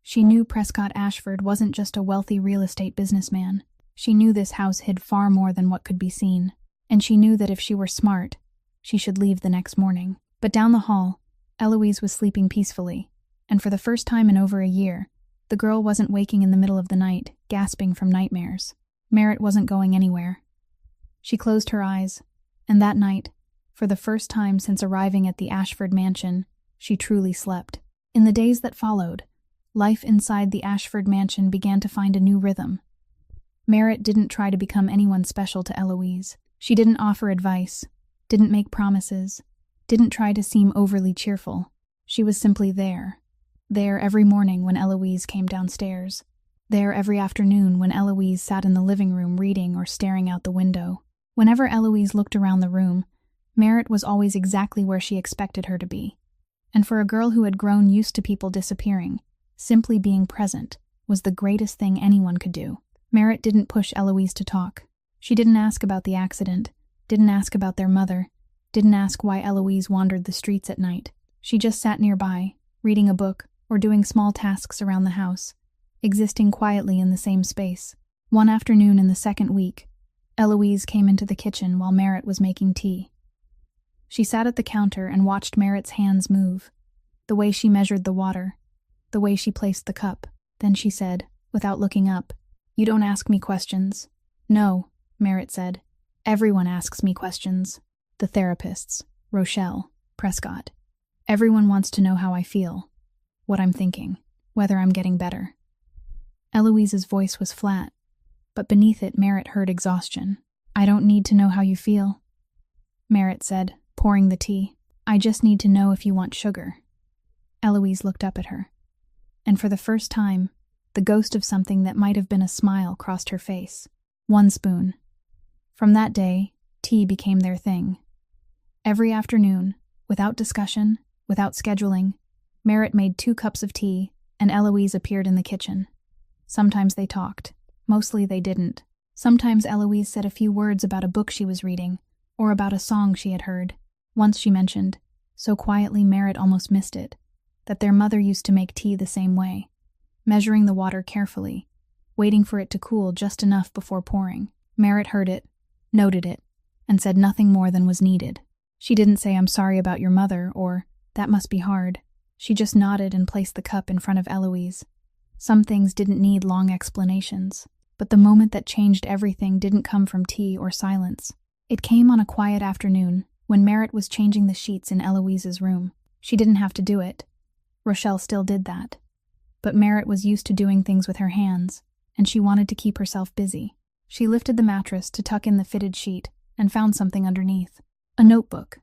She knew Prescott Ashford wasn't just a wealthy real estate businessman. She knew this house hid far more than what could be seen, and she knew that if she were smart, she should leave the next morning. But down the hall, Eloise was sleeping peacefully, and for the first time in over a year, the girl wasn't waking in the middle of the night, gasping from nightmares. Merritt wasn't going anywhere. She closed her eyes, and that night, for the first time since arriving at the Ashford mansion, she truly slept. In the days that followed, life inside the Ashford mansion began to find a new rhythm. Merritt didn't try to become anyone special to Eloise. She didn't offer advice, didn't make promises, didn't try to seem overly cheerful. She was simply there. There every morning when Eloise came downstairs. There every afternoon when Eloise sat in the living room reading or staring out the window. Whenever Eloise looked around the room, Merritt was always exactly where she expected her to be. And for a girl who had grown used to people disappearing, simply being present was the greatest thing anyone could do. Merritt didn't push Eloise to talk. She didn't ask about the accident, didn't ask about their mother, didn't ask why Eloise wandered the streets at night. She just sat nearby, reading a book or doing small tasks around the house, existing quietly in the same space. One afternoon in the second week, Eloise came into the kitchen while Merritt was making tea. She sat at the counter and watched Merritt's hands move, the way she measured the water, the way she placed the cup. Then she said, without looking up, "You don't ask me questions." "No," Merritt said. "Everyone asks me questions. The therapists, Rochelle, Prescott. Everyone wants to know how I feel, what I'm thinking, whether I'm getting better." Eloise's voice was flat, but beneath it Merritt heard exhaustion. "I don't need to know how you feel," Merritt said, pouring the tea. "I just need to know if you want sugar." Eloise looked up at her, and for the first time, the ghost of something that might have been a smile crossed her face. 1 spoon. From that day, tea became their thing. Every afternoon, without discussion, without scheduling, Merritt made 2 cups of tea, and Eloise appeared in the kitchen. Sometimes they talked. Mostly they didn't. Sometimes Eloise said a few words about a book she was reading, or about a song she had heard. Once she mentioned, so quietly Merritt almost missed it, that their mother used to make tea the same way, measuring the water carefully, waiting for it to cool just enough before pouring. Merritt heard it, noted it, and said nothing more than was needed. She didn't say, "I'm sorry about your mother," or, "That must be hard." She just nodded and placed the cup in front of Eloise. Some things didn't need long explanations, but the moment that changed everything didn't come from tea or silence. It came on a quiet afternoon, when Merritt was changing the sheets in Eloise's room. She didn't have to do it. Rochelle still did that. But Merritt was used to doing things with her hands, and she wanted to keep herself busy. She lifted the mattress to tuck in the fitted sheet and found something underneath. A notebook.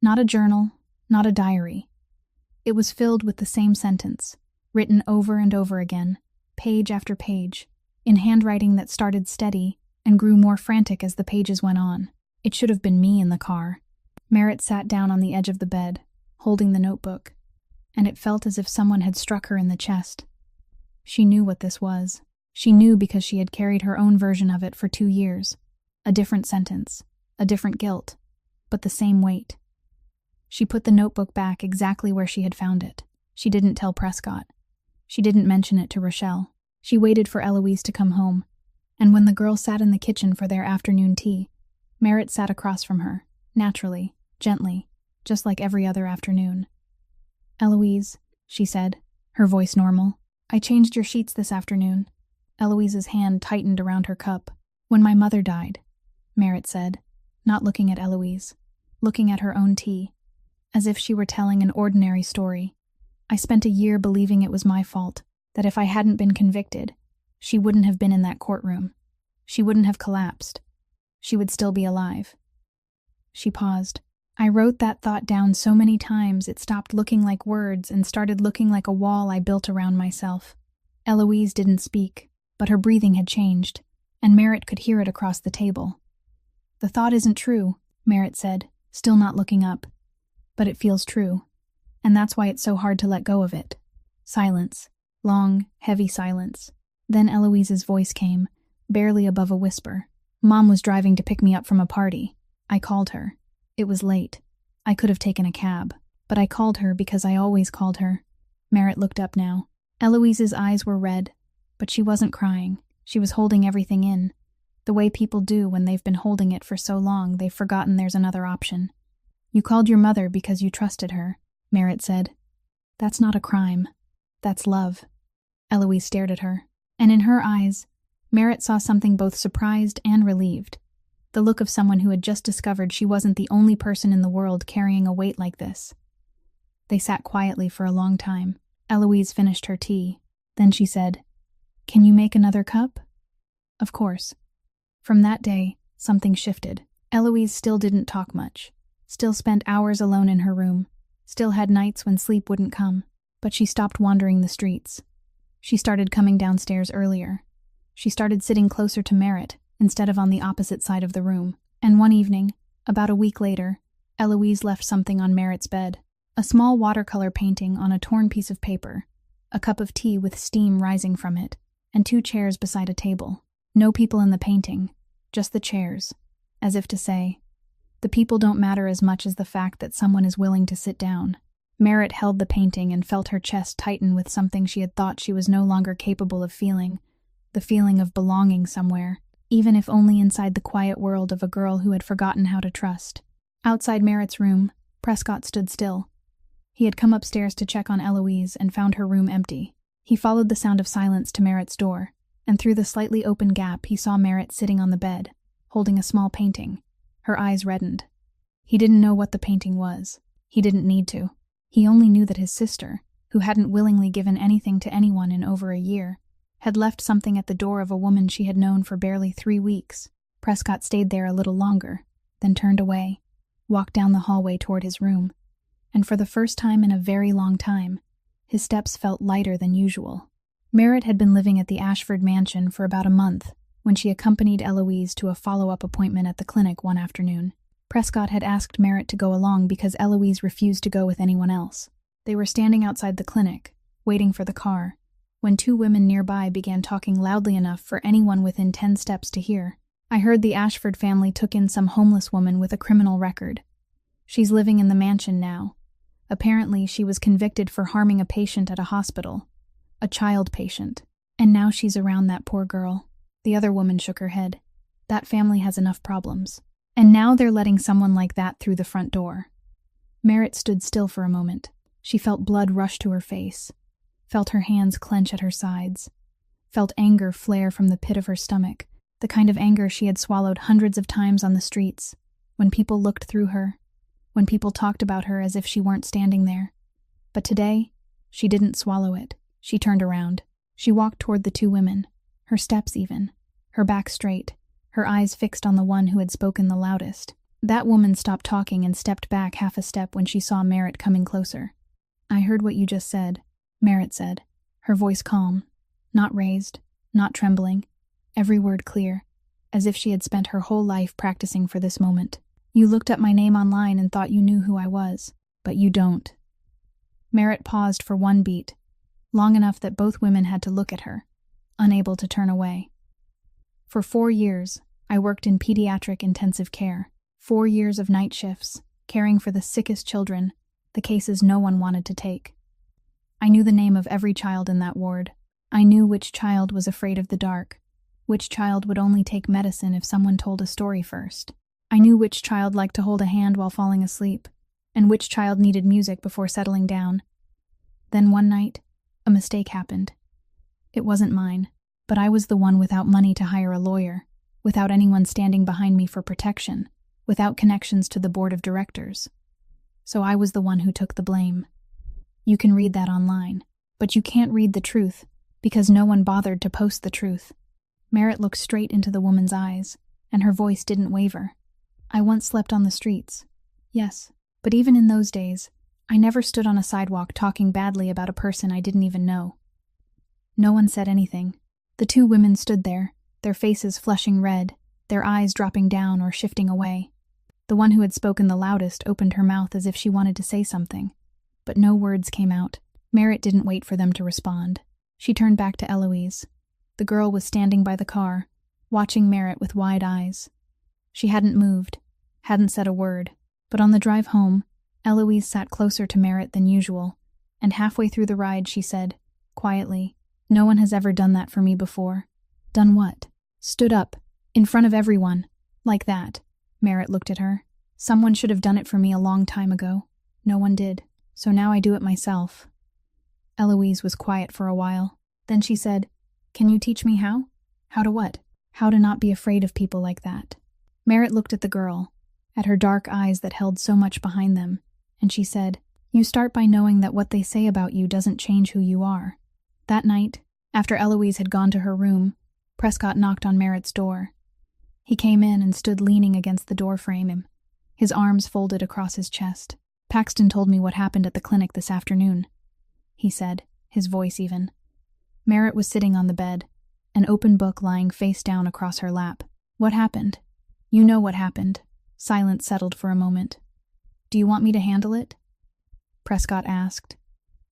Not a journal, not a diary. It was filled with the same sentence, written over and over again, page after page, in handwriting that started steady and grew more frantic as the pages went on. It should have been me in the car. Merritt sat down on the edge of the bed, holding the notebook, and it felt as if someone had struck her in the chest. She knew what this was. She knew because she had carried her own version of it for 2 years. A different sentence, a different guilt, but the same weight. She put the notebook back exactly where she had found it. She didn't tell Prescott. She didn't mention it to Rochelle. She waited for Eloise to come home, and when the girl sat in the kitchen for their afternoon tea, Merritt sat across from her, naturally, gently, just like every other afternoon. "Eloise," she said, her voice normal, "I changed your sheets this afternoon." Eloise's hand tightened around her cup. "When my mother died," Merritt said, not looking at Eloise, looking at her own tea, as if she were telling an ordinary story. "I spent a year believing it was my fault, that if I hadn't been convicted, she wouldn't have been in that courtroom. She wouldn't have collapsed. She would still be alive." She paused. "I wrote that thought down so many times it stopped looking like words and started looking like a wall I built around myself." Eloise didn't speak, but her breathing had changed, and Merritt could hear it across the table. "The thought isn't true," Merritt said. still not looking up. But it feels true. And that's why it's so hard to let go of it. Silence. Long, heavy silence. Then Eloise's voice came, barely above a whisper. Mom was driving to pick me up from a party. I called her. It was late. I could have taken a cab. But I called her because I always called her. Merritt looked up now. Eloise's eyes were red, but she wasn't crying. She was holding everything in. The way people do when they've been holding it for so long they've forgotten there's another option. You called your mother because you trusted her, Merritt said. That's not a crime. That's love. Eloise stared at her, and in her eyes, Merritt saw something both surprised and relieved. The look of someone who had just discovered she wasn't the only person in the world carrying a weight like this. They sat quietly for a long time. Eloise finished her tea. Then she said, "Can you make another cup?" Of course. From that day, something shifted. Eloise still didn't talk much, still spent hours alone in her room, still had nights when sleep wouldn't come, but she stopped wandering the streets. She started coming downstairs earlier. She started sitting closer to Merritt instead of on the opposite side of the room. And one evening, about a week later, Eloise left something on Merritt's bed. A small watercolor painting on a torn piece of paper, a cup of tea with steam rising from it, and 2 chairs beside a table. No people in the painting, just the chairs, as if to say, the people don't matter as much as the fact that someone is willing to sit down. Merritt held the painting and felt her chest tighten with something she had thought she was no longer capable of feeling, the feeling of belonging somewhere, even if only inside the quiet world of a girl who had forgotten how to trust. Outside Merritt's room, Prescott stood still. He had come upstairs to check on Eloise and found her room empty. He followed the sound of silence to Merritt's door, and through the slightly open gap he saw Merritt sitting on the bed, holding a small painting. Her eyes reddened. He didn't know what the painting was. He didn't need to. He only knew that his sister, who hadn't willingly given anything to anyone in over a year, had left something at the door of a woman she had known for barely 3 weeks. Prescott stayed there a little longer, then turned away, walked down the hallway toward his room, and for the first time in a very long time, his steps felt lighter than usual. Merritt had been living at the Ashford mansion for about a month when she accompanied Eloise to a follow-up appointment at the clinic one afternoon. Prescott had asked Merritt to go along because Eloise refused to go with anyone else. They were standing outside the clinic, waiting for the car, when 2 women nearby began talking loudly enough for anyone within 10 steps to hear. I heard the Ashford family took in some homeless woman with a criminal record. She's living in the mansion now. Apparently, she was convicted for harming a patient at a hospital. A child patient. And now she's around that poor girl. The other woman shook her head. That family has enough problems. And now they're letting someone like that through the front door. Merritt stood still for a moment. She felt blood rush to her face, felt her hands clench at her sides, felt anger flare from the pit of her stomach, the kind of anger she had swallowed hundreds of times on the streets, when people looked through her, when people talked about her as if she weren't standing there. But today, she didn't swallow it. She turned around. She walked toward the 2 women, her steps even, her back straight, her eyes fixed on the one who had spoken the loudest. That woman stopped talking and stepped back half a step when she saw Merritt coming closer. "I heard what you just said," Merritt said, her voice calm, not raised, not trembling, every word clear, as if she had spent her whole life practicing for this moment. "You looked up my name online and thought you knew who I was, but you don't." Merritt paused for 1 beat, long enough that both women had to look at her, unable to turn away. "For 4 years, I worked in pediatric intensive care. 4 years of night shifts, caring for the sickest children, the cases no one wanted to take. I knew the name of every child in that ward. I knew which child was afraid of the dark, which child would only take medicine if someone told a story first. I knew which child liked to hold a hand while falling asleep, and which child needed music before settling down. Then one night, a mistake happened. It wasn't mine, but I was the one without money to hire a lawyer, without anyone standing behind me for protection, without connections to the board of directors. So I was the one who took the blame. You can read that online, but you can't read the truth because no one bothered to post the truth." Merritt looked straight into the woman's eyes, and her voice didn't waver. "I once slept on the streets. Yes, but even in those days, I never stood on a sidewalk talking badly about a person I didn't even know." No one said anything. The 2 women stood there, their faces flushing red, their eyes dropping down or shifting away. The one who had spoken the loudest opened her mouth as if she wanted to say something, but no words came out. Merritt didn't wait for them to respond. She turned back to Eloise. The girl was standing by the car, watching Merritt with wide eyes. She hadn't moved, hadn't said a word, but on the drive home, Eloise sat closer to Merritt than usual, and halfway through the ride she said, quietly, "No one has ever done that for me before." "Done what?" "Stood up, in front of everyone, like that." Merritt looked at her. "Someone should have done it for me a long time ago. No one did, so now I do it myself." Eloise was quiet for a while. Then she said, "Can you teach me how?" "How to what?" "How to not be afraid of people like that." Merritt looked at the girl, at her dark eyes that held so much behind them, and she said, "You start by knowing that what they say about you doesn't change who you are." That night, after Eloise had gone to her room, Prescott knocked on Merritt's door. He came in and stood leaning against the doorframe, his arms folded across his chest. "Paxton told me what happened at the clinic this afternoon," he said, his voice even. Merritt was sitting on the bed, an open book lying face down across her lap. "What happened?" "You know what happened." Silence settled for a moment. "Do you want me to handle it?" Prescott asked.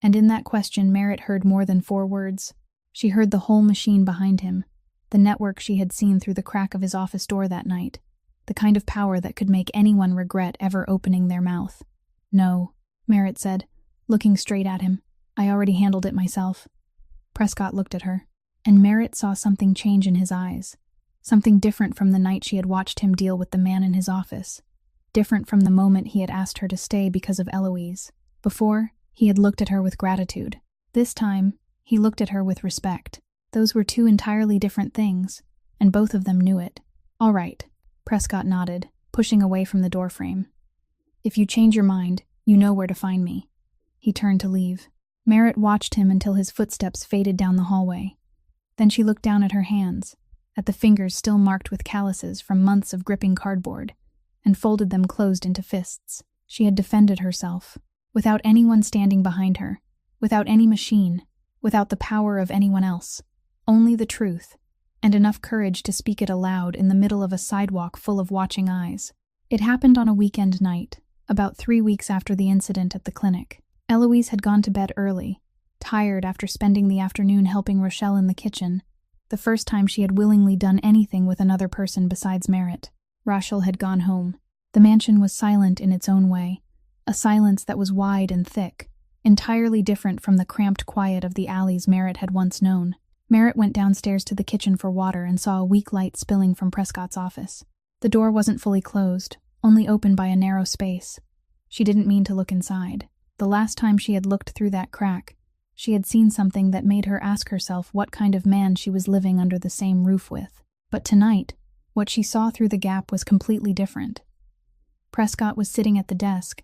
And in that question Merritt heard more than 4 words. She heard the whole machine behind him, the network she had seen through the crack of his office door that night, the kind of power that could make anyone regret ever opening their mouth. "No," Merritt said, looking straight at him. "I already handled it myself." Prescott looked at her, and Merritt saw something change in his eyes, something different from the night she had watched him deal with the man in his office, different from the moment he had asked her to stay because of Eloise. Before, he had looked at her with gratitude. This time, he looked at her with respect. Those were 2 entirely different things, and both of them knew it. "All right," Prescott nodded, pushing away from the doorframe. "If you change your mind, you know where to find me." He turned to leave. Merritt watched him until his footsteps faded down the hallway. Then she looked down at her hands, at the fingers still marked with calluses from months of gripping cardboard, and folded them closed into fists. She had defended herself, without anyone standing behind her, without any machine, without the power of anyone else. Only the truth, and enough courage to speak it aloud in the middle of a sidewalk full of watching eyes. It happened on a weekend night, about 3 weeks after the incident at the clinic. Eloise had gone to bed early, tired after spending the afternoon helping Rochelle in the kitchen, the first time she had willingly done anything with another person besides Merritt. Rachel had gone home. The mansion was silent in its own way, a silence that was wide and thick, entirely different from the cramped quiet of the alleys Merritt had once known. Merritt went downstairs to the kitchen for water and saw a weak light spilling from Prescott's office. The door wasn't fully closed, only open by a narrow space. She didn't mean to look inside. The last time she had looked through that crack, she had seen something that made her ask herself what kind of man she was living under the same roof with. But tonight, what she saw through the gap was completely different. Prescott was sitting at the desk,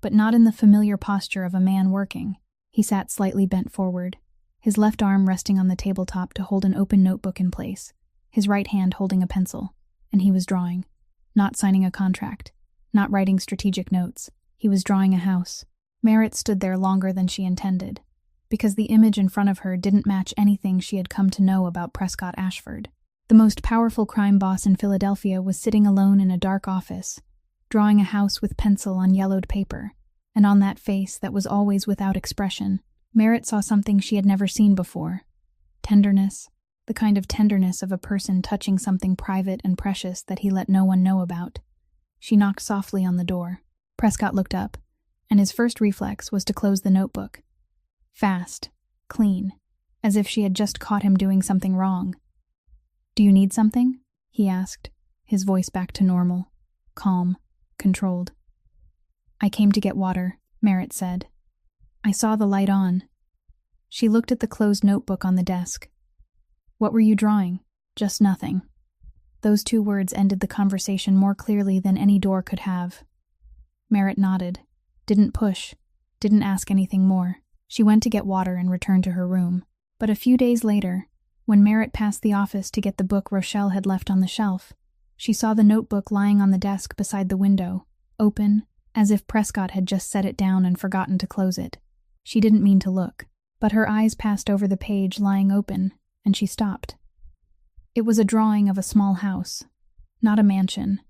but not in the familiar posture of a man working. He sat slightly bent forward, his left arm resting on the tabletop to hold an open notebook in place, his right hand holding a pencil, and he was drawing, not signing a contract, not writing strategic notes. He was drawing a house. Merritt stood there longer than she intended, because the image in front of her didn't match anything she had come to know about Prescott Ashford. The most powerful crime boss in Philadelphia was sitting alone in a dark office, drawing a house with pencil on yellowed paper, and on that face that was always without expression, Merritt saw something she had never seen before. Tenderness, the kind of tenderness of a person touching something private and precious that he let no one know about. She knocked softly on the door. Prescott looked up, and his first reflex was to close the notebook. Fast, clean, as if she had just caught him doing something wrong. "Do you need something?" he asked, his voice back to normal, calm, controlled. "I came to get water," Merritt said. "I saw the light on." She looked at the closed notebook on the desk. "What were you drawing?" "Just nothing." Those 2 words ended the conversation more clearly than any door could have. Merritt nodded, didn't push, didn't ask anything more. She went to get water and returned to her room. But a few days later, when Merritt passed the office to get the book Rochelle had left on the shelf, she saw the notebook lying on the desk beside the window, open, as if Prescott had just set it down and forgotten to close it. She didn't mean to look, but her eyes passed over the page lying open, and she stopped. It was a drawing of a small house, not a mansion,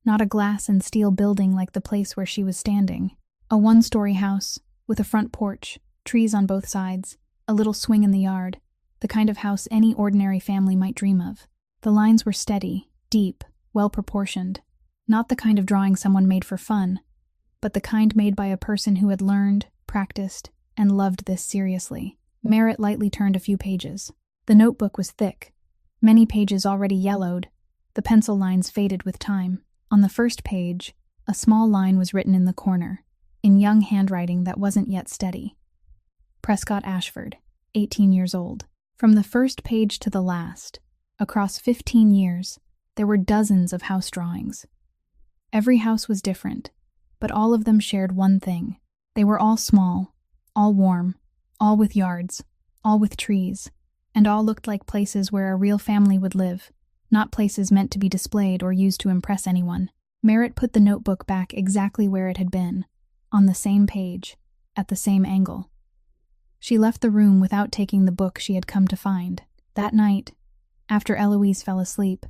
Not a glass and steel building like the place where she was standing. A one-story house, with a front porch, trees on both sides, a little swing in the yard, the kind of house any ordinary family might dream of. The lines were steady, deep, well-proportioned. Not the kind of drawing someone made for fun, but the kind made by a person who had learned, practiced, and loved this seriously. Merritt lightly turned a few pages. The notebook was thick, many pages already yellowed, the pencil lines faded with time. On the first page, a small line was written in the corner, in young handwriting that wasn't yet steady. Prescott Ashford, 18 years old. From the first page to the last, across 15 years, there were dozens of house drawings. Every house was different, but all of them shared one thing. They were all small, all warm, all with yards, all with trees, and all looked like places where a real family would live, not places meant to be displayed or used to impress anyone. Merritt put the notebook back exactly where it had been, on the same page, at the same angle. She left the room without taking the book she had come to find. That night, after Eloise fell asleep,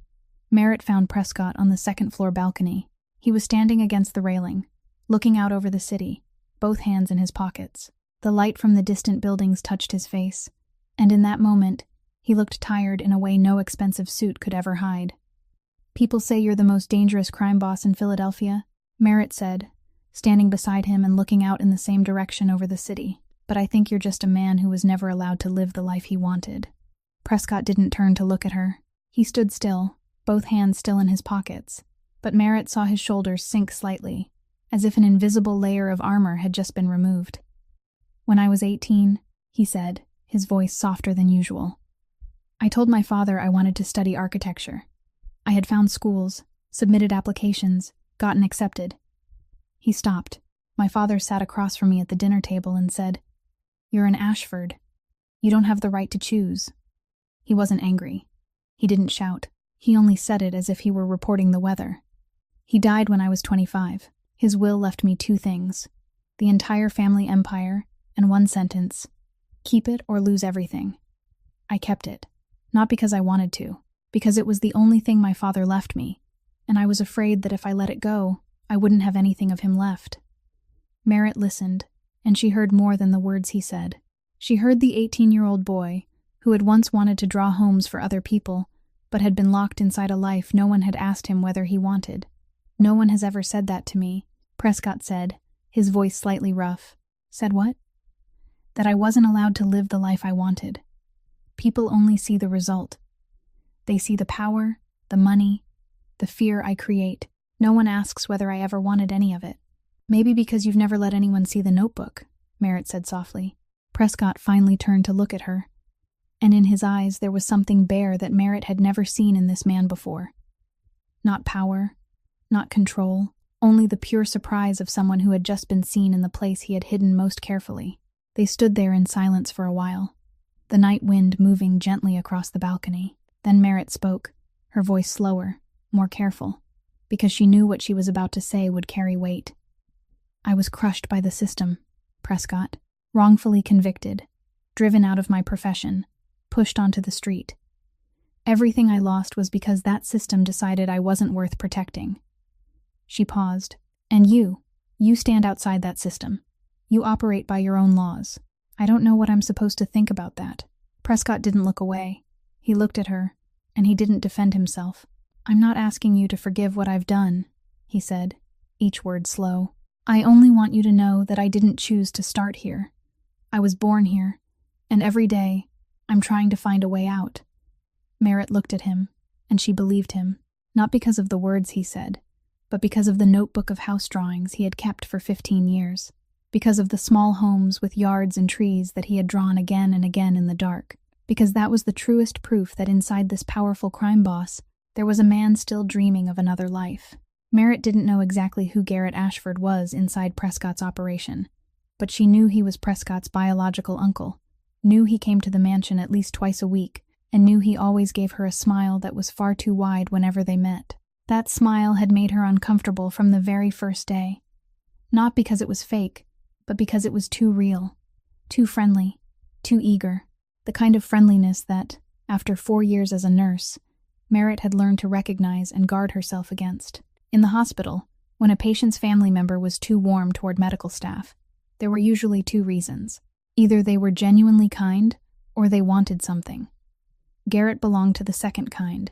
Merritt found Prescott on the second-floor balcony. He was standing against the railing, looking out over the city, both hands in his pockets. The light from the distant buildings touched his face, and in that moment, he looked tired in a way no expensive suit could ever hide. "People say you're the most dangerous crime boss in Philadelphia," Merritt said, standing beside him and looking out in the same direction over the city. "But I think you're just a man who was never allowed to live the life he wanted." Prescott didn't turn to look at her. He stood still, both hands still in his pockets, but Merritt saw his shoulders sink slightly, as if an invisible layer of armor had just been removed. "When I was 18, he said, his voice softer than usual, "I told my father I wanted to study architecture. I had found schools, submitted applications, gotten accepted." He stopped. My father sat across from me at the dinner table and said, "You're an Ashford. You don't have the right to choose." He wasn't angry. He didn't shout. He only said it as if he were reporting the weather. He died when I was 25. His will left me two things: the entire family empire, and one sentence: keep it or lose everything. I kept it, not because I wanted to, because it was the only thing my father left me, and I was afraid that if I let it go, I wouldn't have anything of him left. Merritt listened, and she heard more than the words he said. She heard the 18-year-old boy, who had once wanted to draw homes for other people, but had been locked inside a life no one had asked him whether he wanted. "No one has ever said that to me," Prescott said, his voice slightly rough. "Said what?" "That I wasn't allowed to live the life I wanted. People only see the result. They see the power, the money, the fear I create. No one asks whether I ever wanted any of it." "Maybe because you've never let anyone see the notebook," Merritt said softly. Prescott finally turned to look at her, and in his eyes there was something bare that Merritt had never seen in this man before. Not power, not control, only the pure surprise of someone who had just been seen in the place he had hidden most carefully. They stood there in silence for a while, the night wind moving gently across the balcony. Then Merritt spoke, her voice slower, more careful, because she knew what she was about to say would carry weight. "I was crushed by the system, Prescott, wrongfully convicted, driven out of my profession, pushed onto the street. Everything I lost was because that system decided I wasn't worth protecting." She paused. "And you stand outside that system. You operate by your own laws. I don't know what I'm supposed to think about that." Prescott didn't look away. He looked at her, and he didn't defend himself. "I'm not asking you to forgive what I've done," he said, each word slow. "I only want you to know that I didn't choose to start here. I was born here, and every day, I'm trying to find a way out." Merritt looked at him, and she believed him, not because of the words he said, but because of the notebook of house drawings he had kept for 15 years, because of the small homes with yards and trees that he had drawn again and again in the dark, because that was the truest proof that inside this powerful crime boss, there was a man still dreaming of another life. Merritt didn't know exactly who Garrett Ashford was inside Prescott's operation, but she knew he was Prescott's biological uncle, knew he came to the mansion at least twice a week, and knew he always gave her a smile that was far too wide whenever they met. That smile had made her uncomfortable from the very first day, not because it was fake, but because it was too real, too friendly, too eager, the kind of friendliness that, after 4 years as a nurse, Merritt had learned to recognize and guard herself against. In the hospital, when a patient's family member was too warm toward medical staff, there were usually two reasons. Either they were genuinely kind, or they wanted something. Garrett belonged to the second kind.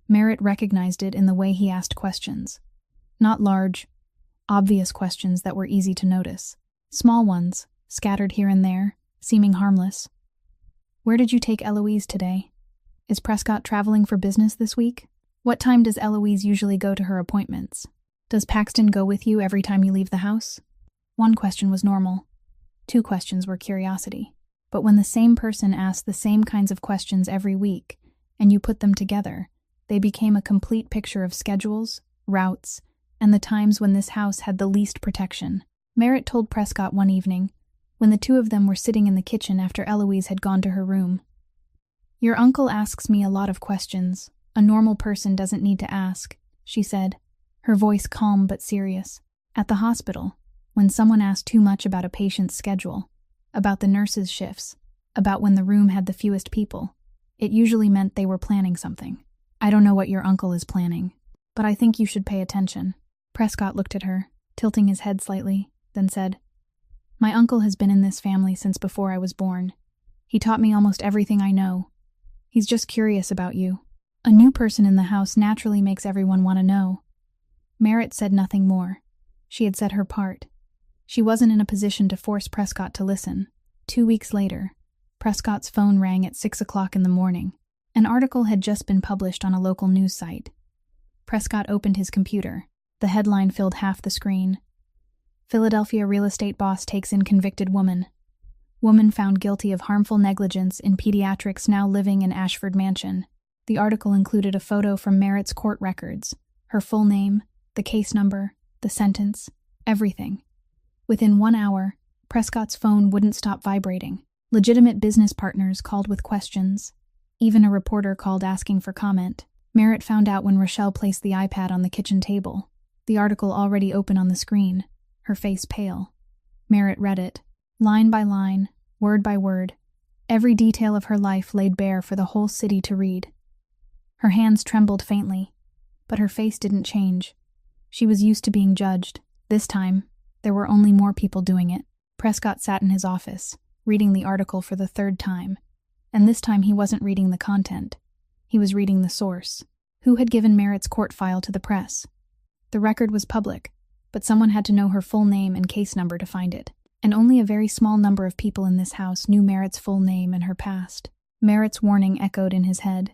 Merritt recognized it in the way he asked questions. Not large, obvious questions that were easy to notice. Small ones, scattered here and there, seeming harmless. Where did you take Eloise today? Is Prescott traveling for business this week? What time does Eloise usually go to her appointments? Does Paxton go with you every time you leave the house? One question was normal. Two questions were curiosity. But when the same person asked the same kinds of questions every week, and you put them together, they became a complete picture of schedules, routes, and the times when this house had the least protection. Merritt told Prescott one evening, when the two of them were sitting in the kitchen after Eloise had gone to her room. "Your uncle asks me a lot of questions. A normal person doesn't need to ask," she said, her voice calm but serious. At the hospital, when someone asked too much about a patient's schedule, about the nurses' shifts, about when the room had the fewest people, it usually meant they were planning something. "I don't know what your uncle is planning, but I think you should pay attention." Prescott looked at her, tilting his head slightly, then said, "My uncle has been in this family since before I was born. He taught me almost everything I know. He's just curious about you. A new person in the house naturally makes everyone want to know." Merritt said nothing more. She had said her part. She wasn't in a position to force Prescott to listen. 2 weeks later, Prescott's phone rang at 6 o'clock in the morning. An article had just been published on a local news site. Prescott opened his computer. The headline filled half the screen. "Philadelphia real estate boss takes in convicted woman. Woman found guilty of harmful negligence in pediatrics now living in Ashford Mansion." The article included a photo from Merritt's court records, her full name, the case number, the sentence, everything. Within 1 hour, Prescott's phone wouldn't stop vibrating. Legitimate business partners called with questions. Even a reporter called asking for comment. Merritt found out when Rochelle placed the iPad on the kitchen table. The article already open on the screen, her face pale. Merritt read it, line by line, word by word, every detail of her life laid bare for the whole city to read. Her hands trembled faintly, but her face didn't change. She was used to being judged. This time, there were only more people doing it. Prescott sat in his office, reading the article for the third time, and this time he wasn't reading the content. He was reading the source. Who had given Merritt's court file to the press? The record was public, but someone had to know her full name and case number to find it, and only a very small number of people in this house knew Merritt's full name and her past. Merritt's warning echoed in his head.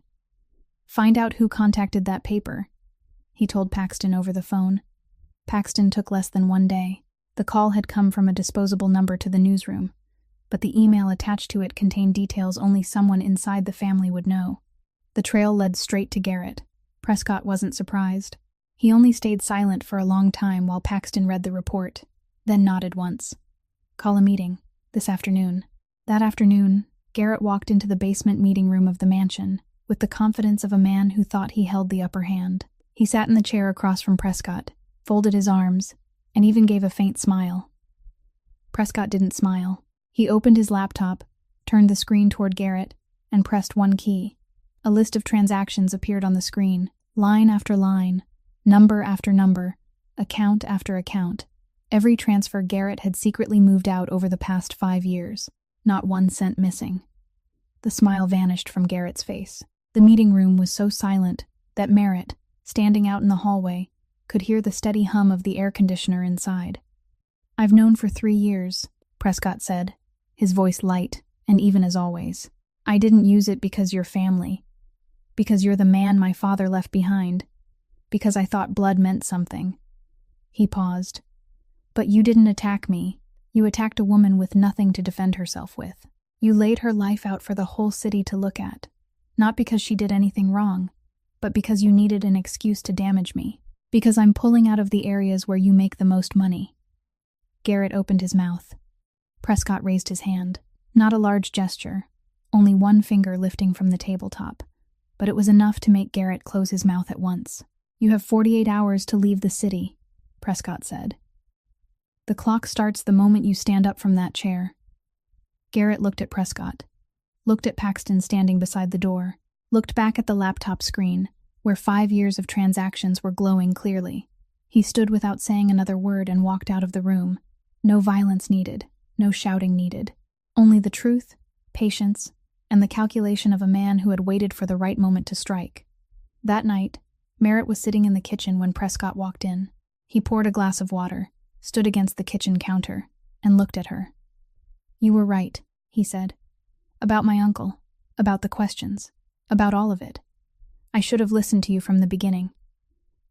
"Find out who contacted that paper," he told Paxton over the phone. Paxton took less than 1 day. The call had come from a disposable number to the newsroom, but the email attached to it contained details only someone inside the family would know. The trail led straight to Garrett. Prescott wasn't surprised. He only stayed silent for a long time while Paxton read the report, then nodded once. "Call a meeting. This afternoon." That afternoon, Garrett walked into the basement meeting room of the mansion, with the confidence of a man who thought he held the upper hand. He sat in the chair across from Prescott, folded his arms, and even gave a faint smile. Prescott didn't smile. He opened his laptop, turned the screen toward Garrett, and pressed one key. A list of transactions appeared on the screen, line after line, number after number, account after account. Every transfer Garrett had secretly moved out over the past 5 years, not 1 cent missing. The smile vanished from Garrett's face. The meeting room was so silent that Merritt, standing out in the hallway, could hear the steady hum of the air conditioner inside. "I've known for 3 years," Prescott said, his voice light and even as always. "I didn't use it because you're family, because you're the man my father left behind, because I thought blood meant something." He paused. "But you didn't attack me. You attacked a woman with nothing to defend herself with. You laid her life out for the whole city to look at, not because she did anything wrong, but because you needed an excuse to damage me. Because I'm pulling out of the areas where you make the most money." Garrett opened his mouth. Prescott raised his hand. Not a large gesture, only one finger lifting from the tabletop, but it was enough to make Garrett close his mouth at once. "You have 48 hours to leave the city," Prescott said. "The clock starts the moment you stand up from that chair." Garrett looked at Prescott, looked at Paxton standing beside the door, looked back at the laptop screen, where 5 years of transactions were glowing clearly. He stood without saying another word and walked out of the room. No violence needed, no shouting needed. Only the truth, patience, and the calculation of a man who had waited for the right moment to strike. That night, Merritt was sitting in the kitchen when Prescott walked in. He poured a glass of water, stood against the kitchen counter, and looked at her. "You were right," he said. "About my uncle, about the questions, about all of it. I should have listened to you from the beginning."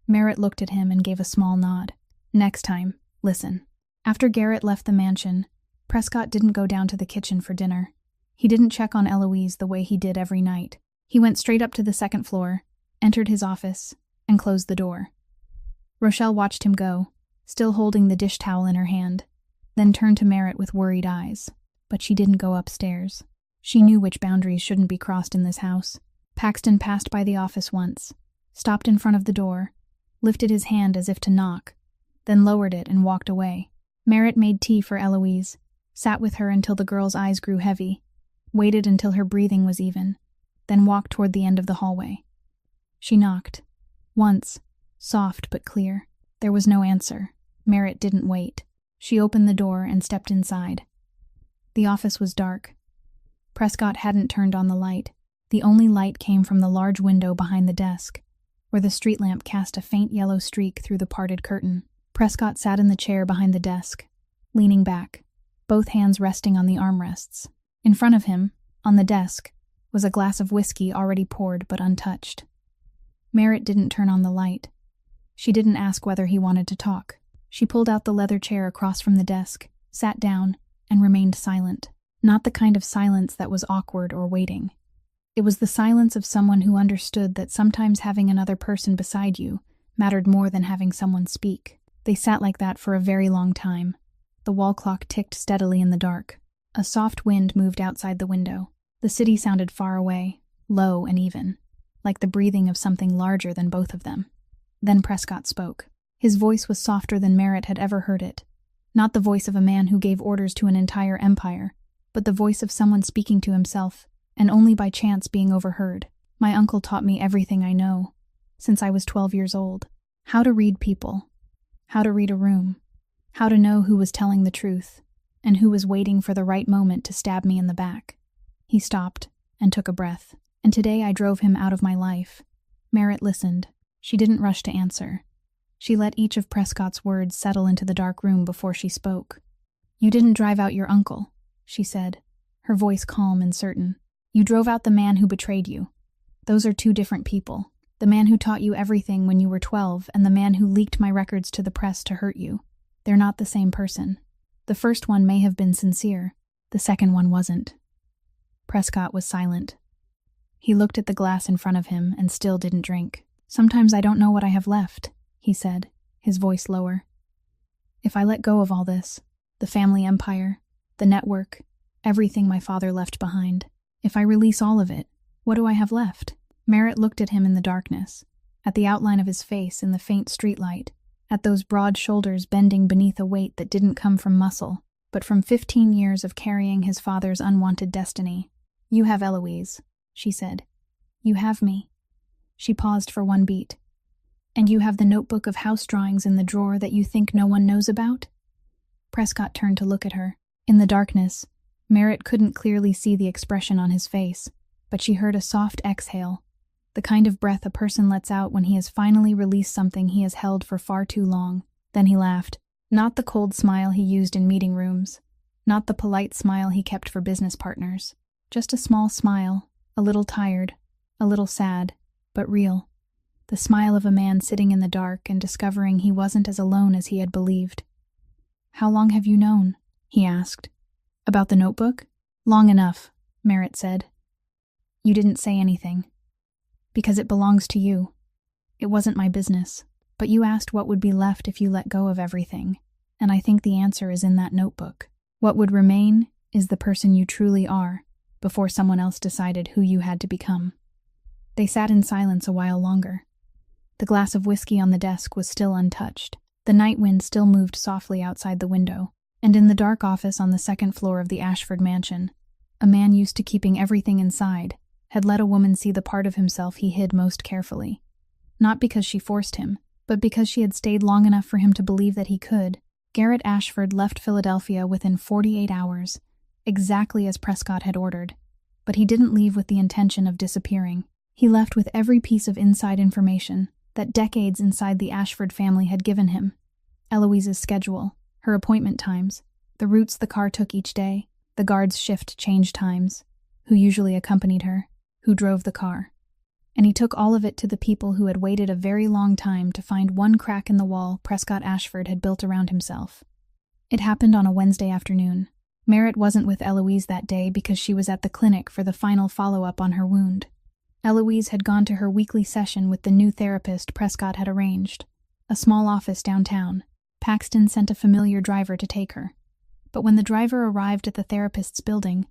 Merritt looked at him and gave a small nod. "Next time, listen." After Garrett left the mansion, Prescott didn't go down to the kitchen for dinner. He didn't check on Eloise the way he did every night. He went straight up to the second floor, entered his office, and closed the door. Rochelle watched him go, still holding the dish towel in her hand, then turned to Merritt with worried eyes. But she didn't go upstairs. She knew which boundaries shouldn't be crossed in this house. Paxton passed by the office once, stopped in front of the door, lifted his hand as if to knock, then lowered it and walked away. Merritt made tea for Eloise, sat with her until the girl's eyes grew heavy, waited until her breathing was even, then walked toward the end of the hallway. She knocked. Once, soft but clear. There was no answer. Merritt didn't wait. She opened the door and stepped inside. The office was dark. Prescott hadn't turned on the light. The only light came from the large window behind the desk, where the street lamp cast a faint yellow streak through the parted curtain. Prescott sat in the chair behind the desk, leaning back, both hands resting on the armrests. In front of him, on the desk, was a glass of whiskey already poured but untouched. Merritt didn't turn on the light. She didn't ask whether he wanted to talk. She pulled out the leather chair across from the desk, sat down, and remained silent. Not the kind of silence that was awkward or waiting. It was the silence of someone who understood that sometimes having another person beside you mattered more than having someone speak. They sat like that for a very long time. The wall clock ticked steadily in the dark. A soft wind moved outside the window. The city sounded far away, low and even, like the breathing of something larger than both of them. Then Prescott spoke. His voice was softer than Merritt had ever heard it. Not the voice of a man who gave orders to an entire empire, but the voice of someone speaking to himself, and only by chance being overheard. "My uncle taught me everything I know, since I was 12 years old. How to read people, how to read a room, how to know who was telling the truth, and who was waiting for the right moment to stab me in the back." He stopped and took a breath. "And today I drove him out of my life." Merritt listened. She didn't rush to answer. She let each of Prescott's words settle into the dark room before she spoke. "You didn't drive out your uncle," she said, her voice calm and certain. "You drove out the man who betrayed you. Those are two different people. The man who taught you everything when you were 12 and the man who leaked my records to the press to hurt you. They're not the same person. The first one may have been sincere. The second one wasn't." Prescott was silent. He looked at the glass in front of him and still didn't drink. "Sometimes I don't know what I have left," he said, his voice lower. "If I let go of all this, the family empire, the network, everything my father left behind, if I release all of it, what do I have left?" Merritt looked at him in the darkness, at the outline of his face in the faint streetlight, at those broad shoulders bending beneath a weight that didn't come from muscle, but from 15 years of carrying his father's unwanted destiny. "You have Eloise," she said. "You have me." She paused for one beat. "And you have the notebook of house drawings in the drawer that you think no one knows about?" Prescott turned to look at her. In the darkness, Merritt couldn't clearly see the expression on his face, but she heard a soft exhale, the kind of breath a person lets out when he has finally released something he has held for far too long. Then he laughed. Not the cold smile he used in meeting rooms, not the polite smile he kept for business partners. Just a small smile, a little tired, a little sad, but real. The smile of a man sitting in the dark and discovering he wasn't as alone as he had believed. "How long have you known?" he asked. "About the notebook?" "Long enough," Merritt said. "You didn't say anything. Because it belongs to you. It wasn't my business. But you asked what would be left if you let go of everything, and I think the answer is in that notebook. What would remain is the person you truly are, before someone else decided who you had to become." They sat in silence a while longer. The glass of whiskey on the desk was still untouched. The night wind still moved softly outside the window, and in the dark office on the second floor of the Ashford mansion, a man used to keeping everything inside had let a woman see the part of himself he hid most carefully. Not because she forced him, But because she had stayed long enough for him to believe that he could, Garrett Ashford left Philadelphia within 48 hours, exactly as Prescott had ordered. But he didn't leave with the intention of disappearing. He left with every piece of inside information that decades inside the Ashford family had given him. Eloise's schedule, her appointment times, the routes the car took each day, the guard's shift change times, who usually accompanied her, who drove the car. And he took all of it to the people who had waited a very long time to find one crack in the wall Prescott Ashford had built around himself. It happened on a Wednesday afternoon. Merritt wasn't with Eloise that day because she was at the clinic for the final follow-up on her wound. Eloise had gone to her weekly session with the new therapist Prescott had arranged, a small office downtown. Paxton sent a familiar driver to take her. But when the driver arrived at the therapist's building,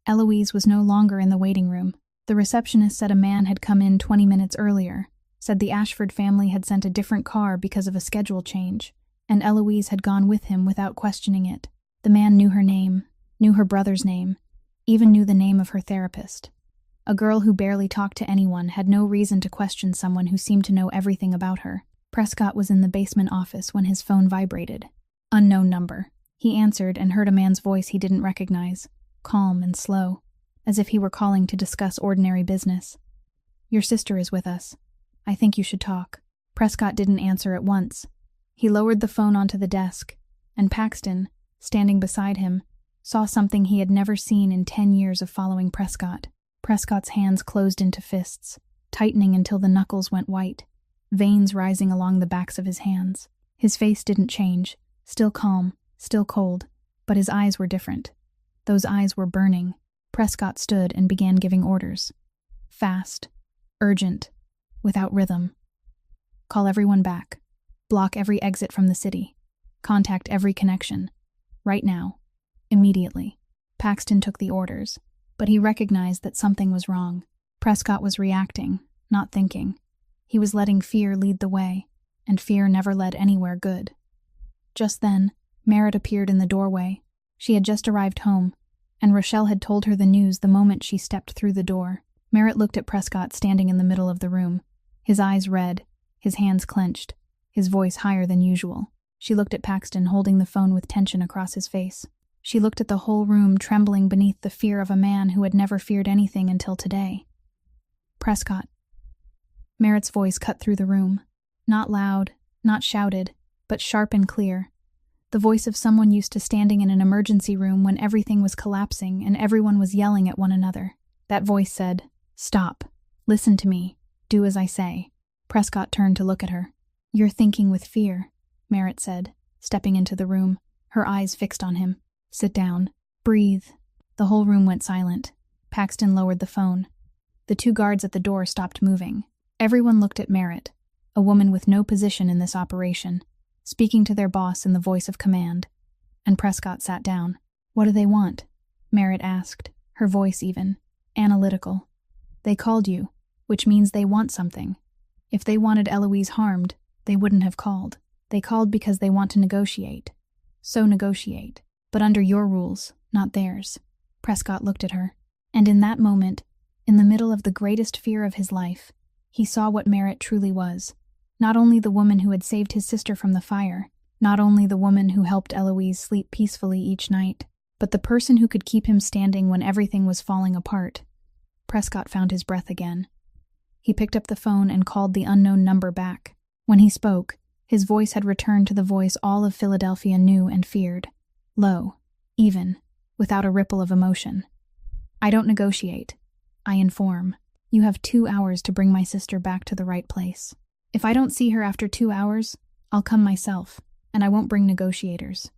Eloise was no longer in the waiting room. The receptionist said a man had come in 20 minutes earlier, said the Ashford family had sent a different car because of a schedule change, and Eloise had gone with him without questioning it. The man knew her name, knew her brother's name, even knew the name of her therapist. A girl who barely talked to anyone had no reason to question someone who seemed to know everything about her. Prescott was in the basement office when his phone vibrated. Unknown number. He answered and heard a man's voice he didn't recognize, calm and slow, as if he were calling to discuss ordinary business. "Your sister is with us. I think you should talk." Prescott didn't answer at once. He lowered the phone onto the desk, and Paxton, standing beside him, saw something he had never seen in 10 years of following Prescott. Prescott's hands closed into fists, tightening until the knuckles went white, veins rising along the backs of his hands. His face didn't change, still calm, still cold, but his eyes were different. Those eyes were burning. Prescott stood and began giving orders. Fast, urgent, without rhythm. Call everyone back. Block every exit from the city. Contact every connection. Right now. Immediately. Paxton took the orders, but he recognized that something was wrong. Prescott was reacting, not thinking. He was letting fear lead the way, and fear never led anywhere good. Just then, Merritt appeared in the doorway. She had just arrived home, and Rochelle had told her the news the moment she stepped through the door. Merritt looked at Prescott standing in the middle of the room, his eyes red, his hands clenched, his voice higher than usual. She looked at Paxton holding the phone with tension across his face. She looked at the whole room trembling beneath the fear of a man who had never feared anything until today. Prescott. Merritt's voice cut through the room. Not loud, not shouted, but sharp and clear. The voice of someone used to standing in an emergency room when everything was collapsing and everyone was yelling at one another. That voice said, "Stop. Listen to me. Do as I say." Prescott turned to look at her. "You're thinking with fear," Merritt said, stepping into the room, her eyes fixed on him. "Sit down. Breathe." The whole room went silent. Paxton lowered the phone. The two guards at the door stopped moving. Everyone looked at Merritt, a woman with no position in this operation, speaking to their boss in the voice of command. And Prescott sat down. "What do they want?" Merritt asked, her voice even, analytical. "They called you, which means they want something. If they wanted Eloise harmed, they wouldn't have called. They called because they want to negotiate. So negotiate. But under your rules, not theirs." Prescott looked at her, and in that moment, in the middle of the greatest fear of his life, he saw what Merritt truly was. Not only the woman who had saved his sister from the fire, not only the woman who helped Eloise sleep peacefully each night, but the person who could keep him standing when everything was falling apart. Prescott found his breath again. He picked up the phone and called the unknown number back. When he spoke, his voice had returned to the voice all of Philadelphia knew and feared. Low, even, without a ripple of emotion. "I don't negotiate. I inform. You have 2 hours to bring my sister back to the right place. If I don't see her after 2 hours, I'll come myself, and I won't bring negotiators."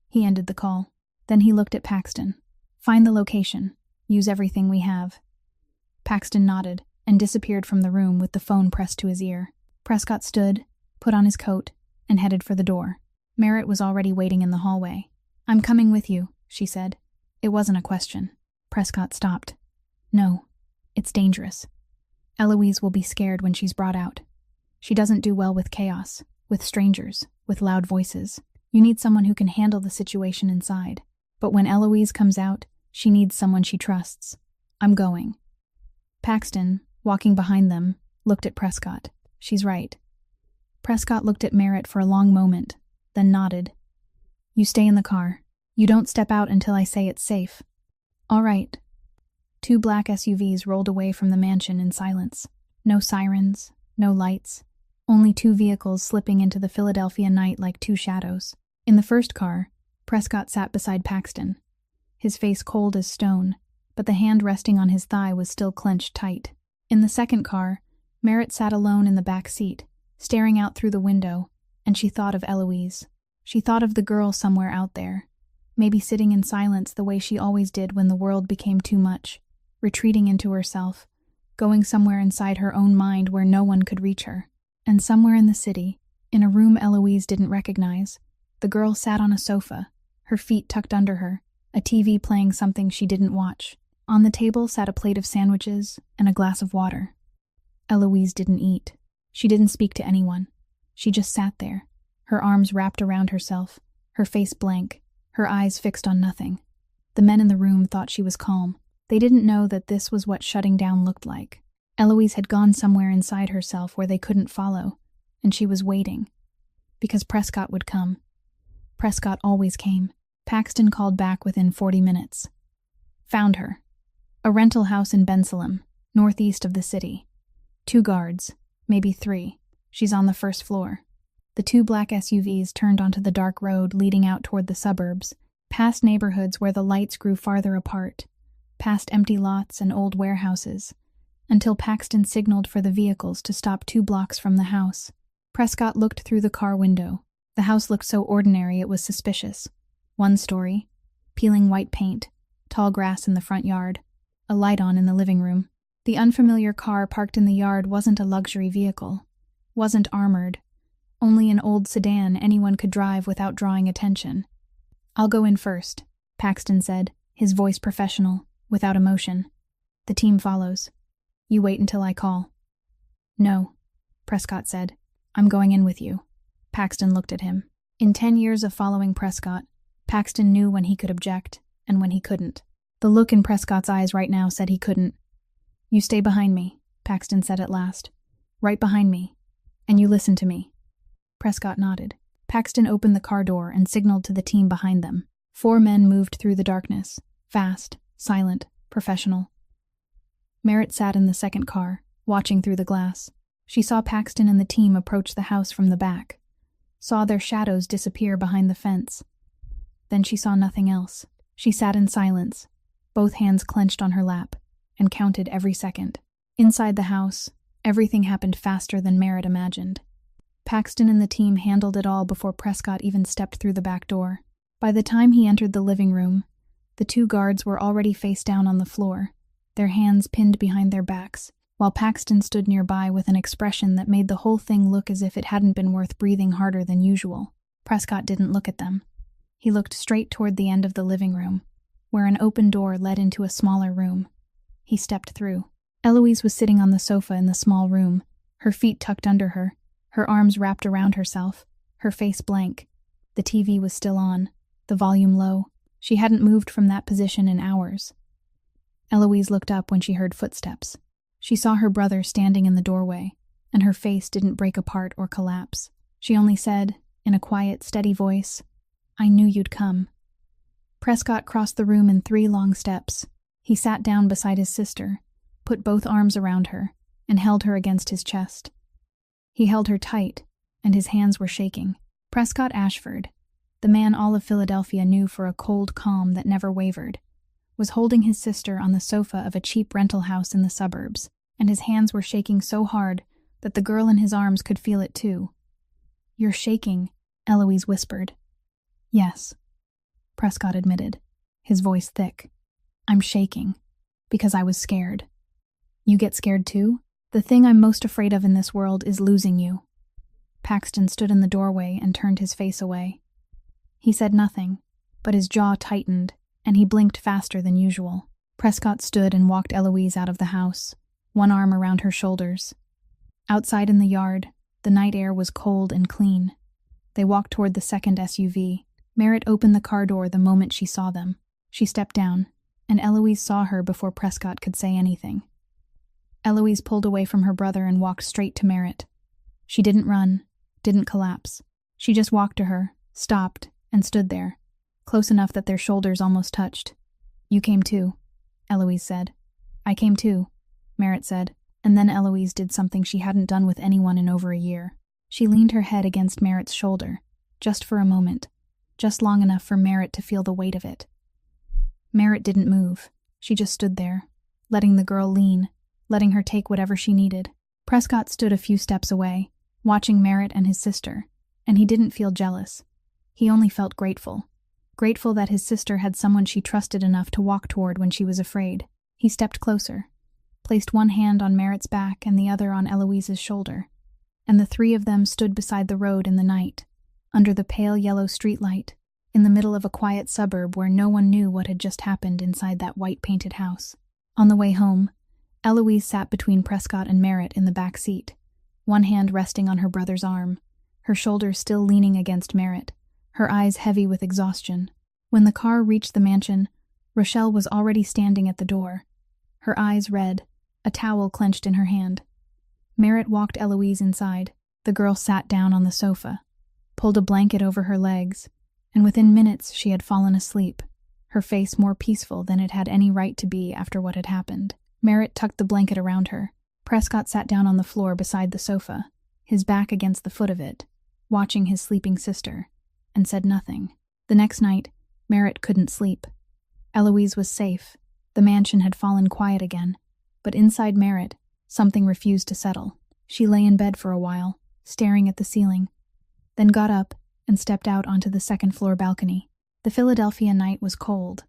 He ended the call. Then he looked at Paxton. "Find the location. Use everything we have." Paxton nodded and disappeared from the room with the phone pressed to his ear. Prescott stood, put on his coat, and headed for the door. Merritt was already waiting in the hallway. "I'm coming with you," she said. It wasn't a question. Prescott stopped. "No, it's dangerous. Eloise will be scared when she's brought out. She doesn't do well with chaos, with strangers, with loud voices. You need someone who can handle the situation inside. But when Eloise comes out, she needs someone she trusts. I'm going." Paxton, walking behind them, looked at Prescott. "She's right. Prescott looked at Merritt for a long moment, then nodded. You stay in the car. You don't step out until I say it's safe. All right. 2 black SUVs rolled away from the mansion in silence. No sirens, no lights, only 2 vehicles slipping into the Philadelphia night like 2 shadows. In the first car, Prescott sat beside Paxton, his face cold as stone, but the hand resting on his thigh was still clenched tight. In the second car, Merritt sat alone in the back seat, staring out through the window, and she thought of Eloise. She thought of the girl somewhere out there, maybe sitting in silence the way she always did when the world became too much, retreating into herself, going somewhere inside her own mind where no one could reach her. And somewhere in the city, in a room Eloise didn't recognize, the girl sat on a sofa, her feet tucked under her, a TV playing something she didn't watch. On the table sat a plate of sandwiches and a glass of water. Eloise didn't eat. She didn't speak to anyone. She just sat there, her arms wrapped around herself, her face blank, her eyes fixed on nothing. The men in the room thought she was calm. They didn't know that this was what shutting down looked like. Eloise had gone somewhere inside herself where they couldn't follow, and she was waiting. Because Prescott would come. Prescott always came. Paxton called back within 40 minutes. Found her. A rental house in Bensalem, northeast of the city. 2 guards, maybe 3. She's on the first floor. The 2 black SUVs turned onto the dark road leading out toward the suburbs, past neighborhoods where the lights grew farther apart, past empty lots and old warehouses, until Paxton signaled for the vehicles to stop 2 blocks from the house. Prescott looked through the car window. The house looked so ordinary it was suspicious. 1 story, peeling white paint, tall grass in the front yard, a light on in the living room. The unfamiliar car parked in the yard wasn't a luxury vehicle, wasn't armored, only an old sedan anyone could drive without drawing attention. I'll go in first, Paxton said, his voice professional, without emotion. The team follows. You wait until I call. No, Prescott said. I'm going in with you. Paxton looked at him. In 10 years of following Prescott, Paxton knew when he could object and when he couldn't. The look in Prescott's eyes right now said he couldn't. You stay behind me, Paxton said at last. Right behind me. And you listen to me. Prescott nodded. Paxton opened the car door and signaled to the team behind them. 4 men moved through the darkness, fast, silent, professional. Merritt sat in the second car, watching through the glass. She saw Paxton and the team approach the house from the back, saw their shadows disappear behind the fence. Then she saw nothing else. She sat in silence, both hands clenched on her lap, and counted every second. Inside the house, everything happened faster than Merritt imagined. Paxton and the team handled it all before Prescott even stepped through the back door. By the time he entered the living room, the 2 guards were already face down on the floor, their hands pinned behind their backs, while Paxton stood nearby with an expression that made the whole thing look as if it hadn't been worth breathing harder than usual. Prescott didn't look at them. He looked straight toward the end of the living room, where an open door led into a smaller room. He stepped through. Eloise was sitting on the sofa in the small room, her feet tucked under her, her arms wrapped around herself, her face blank. The TV was still on, the volume low. She hadn't moved from that position in hours. Eloise looked up when she heard footsteps. She saw her brother standing in the doorway, and her face didn't break apart or collapse. She only said, in a quiet, steady voice, I knew you'd come. Prescott crossed the room in 3 long steps. He sat down beside his sister, put both arms around her, and held her against his chest. He held her tight, and his hands were shaking. Prescott Ashford, the man all of Philadelphia knew for a cold calm that never wavered, was holding his sister on the sofa of a cheap rental house in the suburbs, and his hands were shaking so hard that the girl in his arms could feel it too. You're shaking, Eloise whispered. Yes, Prescott admitted, his voice thick. I'm shaking, because I was scared. You get scared too? The thing I'm most afraid of in this world is losing you. Paxton stood in the doorway and turned his face away. He said nothing, but his jaw tightened, and he blinked faster than usual. Prescott stood and walked Eloise out of the house, one arm around her shoulders. Outside in the yard, the night air was cold and clean. They walked toward the second SUV. Merritt opened the car door the moment she saw them. She stepped down, and Eloise saw her before Prescott could say anything. Eloise pulled away from her brother and walked straight to Merritt. She didn't run, didn't collapse. She just walked to her, stopped, and stood there, close enough that their shoulders almost touched. "You came too," Eloise said. "I came too," Merritt said, and then Eloise did something she hadn't done with anyone in over a year. She leaned her head against Merritt's shoulder, just for a moment, just long enough for Merritt to feel the weight of it. Merritt didn't move. She just stood there, letting the girl lean, letting her take whatever she needed. Prescott stood a few steps away, watching Merritt and his sister, and he didn't feel jealous. He only felt grateful. Grateful that his sister had someone she trusted enough to walk toward when she was afraid. He stepped closer, placed one hand on Merritt's back and the other on Eloise's shoulder, and the three of them stood beside the road in the night, under the pale yellow streetlight, in the middle of a quiet suburb where no one knew what had just happened inside that white-painted house. On the way home, Eloise sat between Prescott and Merritt in the back seat, one hand resting on her brother's arm, her shoulder still leaning against Merritt, her eyes heavy with exhaustion. When the car reached the mansion, Rochelle was already standing at the door, her eyes red, a towel clenched in her hand. Merritt walked Eloise inside. The girl sat down on the sofa, pulled a blanket over her legs, and within minutes she had fallen asleep, her face more peaceful than it had any right to be after what had happened. Merritt tucked the blanket around her. Prescott sat down on the floor beside the sofa, his back against the foot of it, watching his sleeping sister, and said nothing. The next night, Merritt couldn't sleep. Eloise was safe. The mansion had fallen quiet again, but inside Merritt, something refused to settle. She lay in bed for a while, staring at the ceiling, then got up and stepped out onto the second-floor balcony. The Philadelphia night was cold,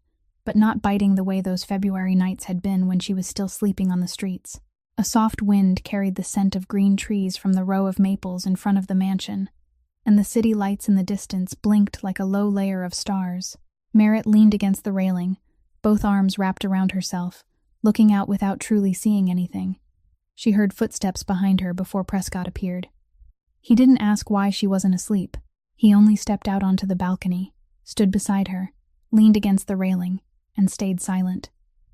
but not biting the way those February nights had been when she was still sleeping on the streets. A soft wind carried the scent of green trees from the row of maples in front of the mansion, and the city lights in the distance blinked like a low layer of stars. Merritt leaned against the railing, both arms wrapped around herself, looking out without truly seeing anything. She heard footsteps behind her before Prescott appeared. He didn't ask why she wasn't asleep. He only stepped out onto the balcony, stood beside her, leaned against the railing, and stayed silent.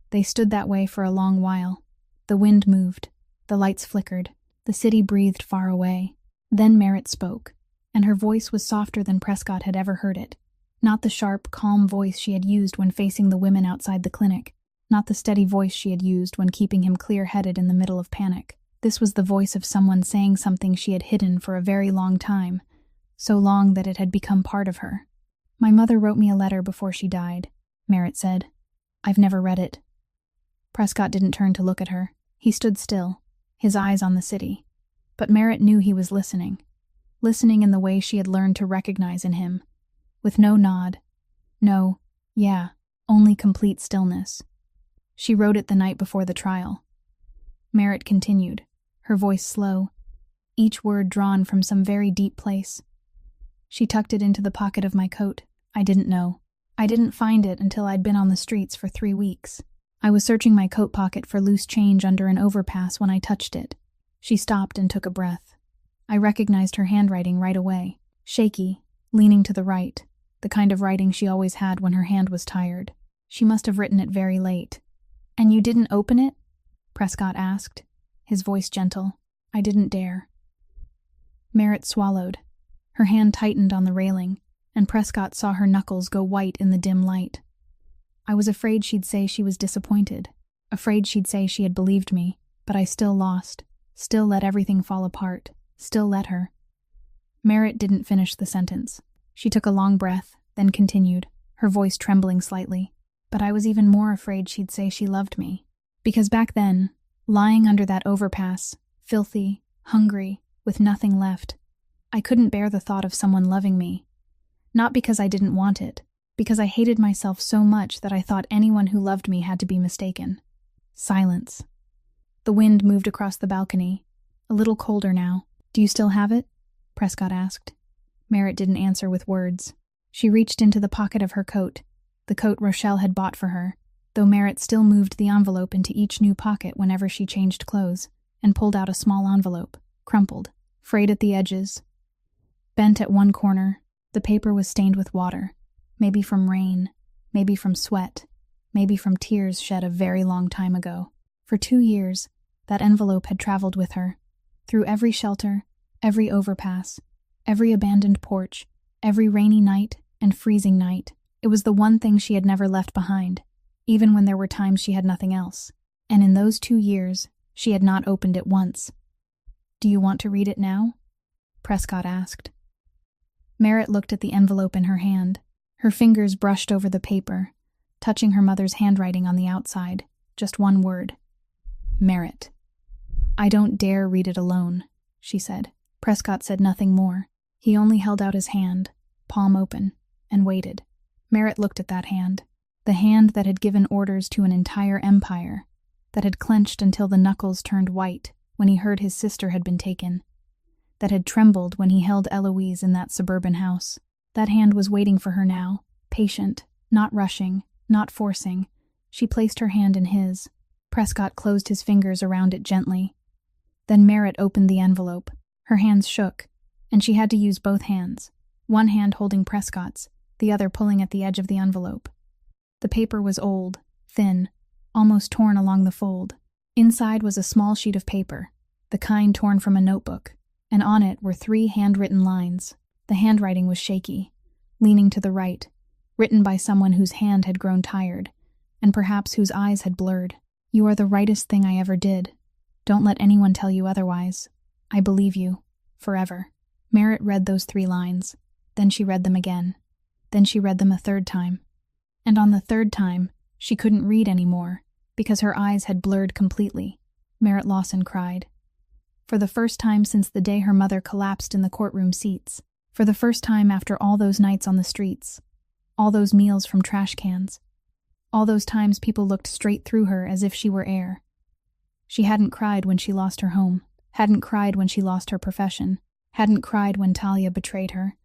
They stood that way for a long while. The wind moved, the lights flickered, the city breathed far away. Then Merritt spoke, and her voice was softer than Prescott had ever heard it. Not the sharp, calm voice she had used when facing the women outside the clinic, not the steady voice she had used when keeping him clear-headed in the middle of panic. This was the voice of someone saying something she had hidden for a very long time, so long that it had become part of her. "My mother wrote me a letter before she died," Merritt said. "I've never read it." Prescott didn't turn to look at her. He stood still, his eyes on the city. But Merritt knew he was listening in the way she had learned to recognize in him, with no nod, no, yeah, only complete stillness. "She wrote it the night before the trial." Merritt continued, her voice slow, each word drawn from some very deep place. "She tucked it into the pocket of my coat. I didn't know. I didn't find it until I'd been on the streets for 3 weeks. I was searching my coat pocket for loose change under an overpass when I touched it." She stopped and took a breath. I recognized her handwriting right away, shaky, leaning to the right, the kind of writing she always had when her hand was tired. She must have written it very late. "And you didn't open it?" Prescott asked, his voice gentle. "I didn't dare." Merritt swallowed. Her hand tightened on the railing, and Prescott saw her knuckles go white in the dim light. "I was afraid she'd say she was disappointed, afraid she'd say she had believed me, but I still lost, still let everything fall apart, still let her." Merritt didn't finish the sentence. She took a long breath, then continued, her voice trembling slightly. "But I was even more afraid she'd say she loved me. Because back then, lying under that overpass, filthy, hungry, with nothing left, I couldn't bear the thought of someone loving me. Not because I didn't want it, because I hated myself so much that I thought anyone who loved me had to be mistaken." Silence. The wind moved across the balcony, a little colder now. "Do you still have it?" Prescott asked. Merritt didn't answer with words. She reached into the pocket of her coat, the coat Rochelle had bought for her, though Merritt still moved the envelope into each new pocket whenever she changed clothes, and pulled out a small envelope, crumpled, frayed at the edges. Bent at one corner, the paper was stained with water, maybe from rain, maybe from sweat, maybe from tears shed a very long time ago. For 2 years, that envelope had traveled with her, through every shelter, every overpass, Every abandoned porch, every rainy night and freezing night. It was the one thing she had never left behind, even when there were times she had nothing else. And in those 2 years, she had not opened it once. "Do you want to read it now?" Prescott asked. Merritt looked at the envelope in her hand. Her fingers brushed over the paper, touching her mother's handwriting on the outside. Just one word. Merritt. "I don't dare read it alone," she said. Prescott said nothing more. He only held out his hand, palm open, and waited. Merritt looked at that hand, the hand that had given orders to an entire empire, that had clenched until the knuckles turned white when he heard his sister had been taken, that had trembled when he held Eloise in that suburban house. That hand was waiting for her now, patient, not rushing, not forcing. She placed her hand in his. Prescott closed his fingers around it gently. Then Merritt opened the envelope. Her hands shook, and she had to use both hands, one hand holding Prescott's, the other pulling at the edge of the envelope. The paper was old, thin, almost torn along the fold. Inside was a small sheet of paper, the kind torn from a notebook, and on it were 3 handwritten lines. The handwriting was shaky, leaning to the right, written by someone whose hand had grown tired, and perhaps whose eyes had blurred. "You are the rightest thing I ever did. Don't let anyone tell you otherwise. I believe you. Forever." Merritt read those 3 lines. Then she read them again. Then she read them a 3rd time. And on the 3rd time, she couldn't read anymore, because her eyes had blurred completely. Merritt Lawson cried. For the first time since the day her mother collapsed in the courtroom seats. For the first time after all those nights on the streets. All those meals from trash cans. All those times people looked straight through her as if she were air. She hadn't cried when she lost her home. Hadn't cried when she lost her profession. Hadn't cried when Talia betrayed her.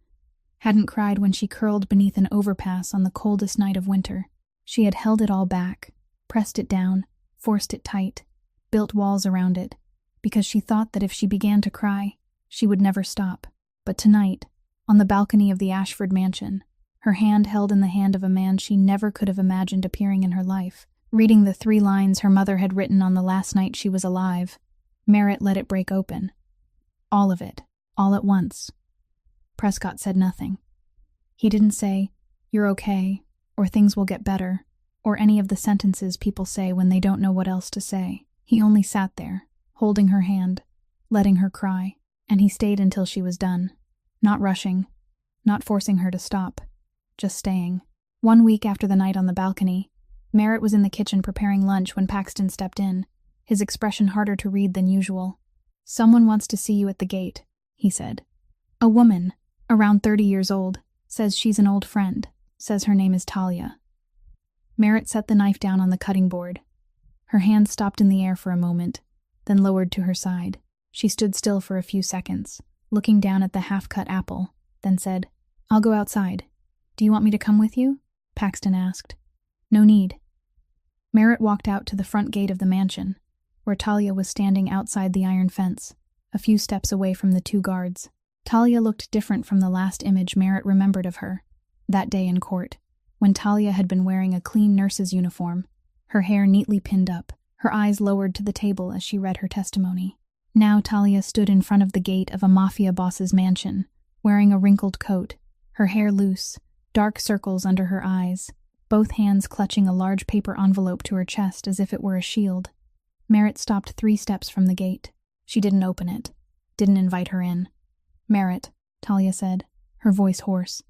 Hadn't cried when she curled beneath an overpass on the coldest night of winter. She had held it all back, pressed it down, forced it tight, built walls around it, because she thought that if she began to cry, she would never stop. But tonight, on the balcony of the Ashford mansion, her hand held in the hand of a man she never could have imagined appearing in her life, reading the 3 lines her mother had written on the last night she was alive, Merritt let it break open. All of it, all at once. Prescott said nothing. He didn't say, "You're okay," or "Things will get better," or any of the sentences people say when they don't know what else to say. He only sat there, holding her hand, letting her cry, and he stayed until she was done. Not rushing, not forcing her to stop, just staying. 1 week after the night on the balcony, Merritt was in the kitchen preparing lunch when Paxton stepped in, his expression harder to read than usual. "Someone wants to see you at the gate," he said. "A woman, around 30 years old, says she's an old friend, says her name is Talia." Merritt set the knife down on the cutting board. Her hand stopped in the air for a moment, then lowered to her side. She stood still for a few seconds, looking down at the half-cut apple, then said, "I'll go outside. Do you want me to come with you?" Paxton asked. "No need." Merritt walked out to the front gate of the mansion, where Talia was standing outside the iron fence, a few steps away from the 2 guards. Talia looked different from the last image Merritt remembered of her, that day in court, when Talia had been wearing a clean nurse's uniform, her hair neatly pinned up, her eyes lowered to the table as she read her testimony. Now Talia stood in front of the gate of a Mafia boss's mansion, wearing a wrinkled coat, her hair loose, dark circles under her eyes, both hands clutching a large paper envelope to her chest as if it were a shield. Merritt stopped 3 steps from the gate. She didn't open it, didn't invite her in. "Merritt," Talia said, her voice hoarse.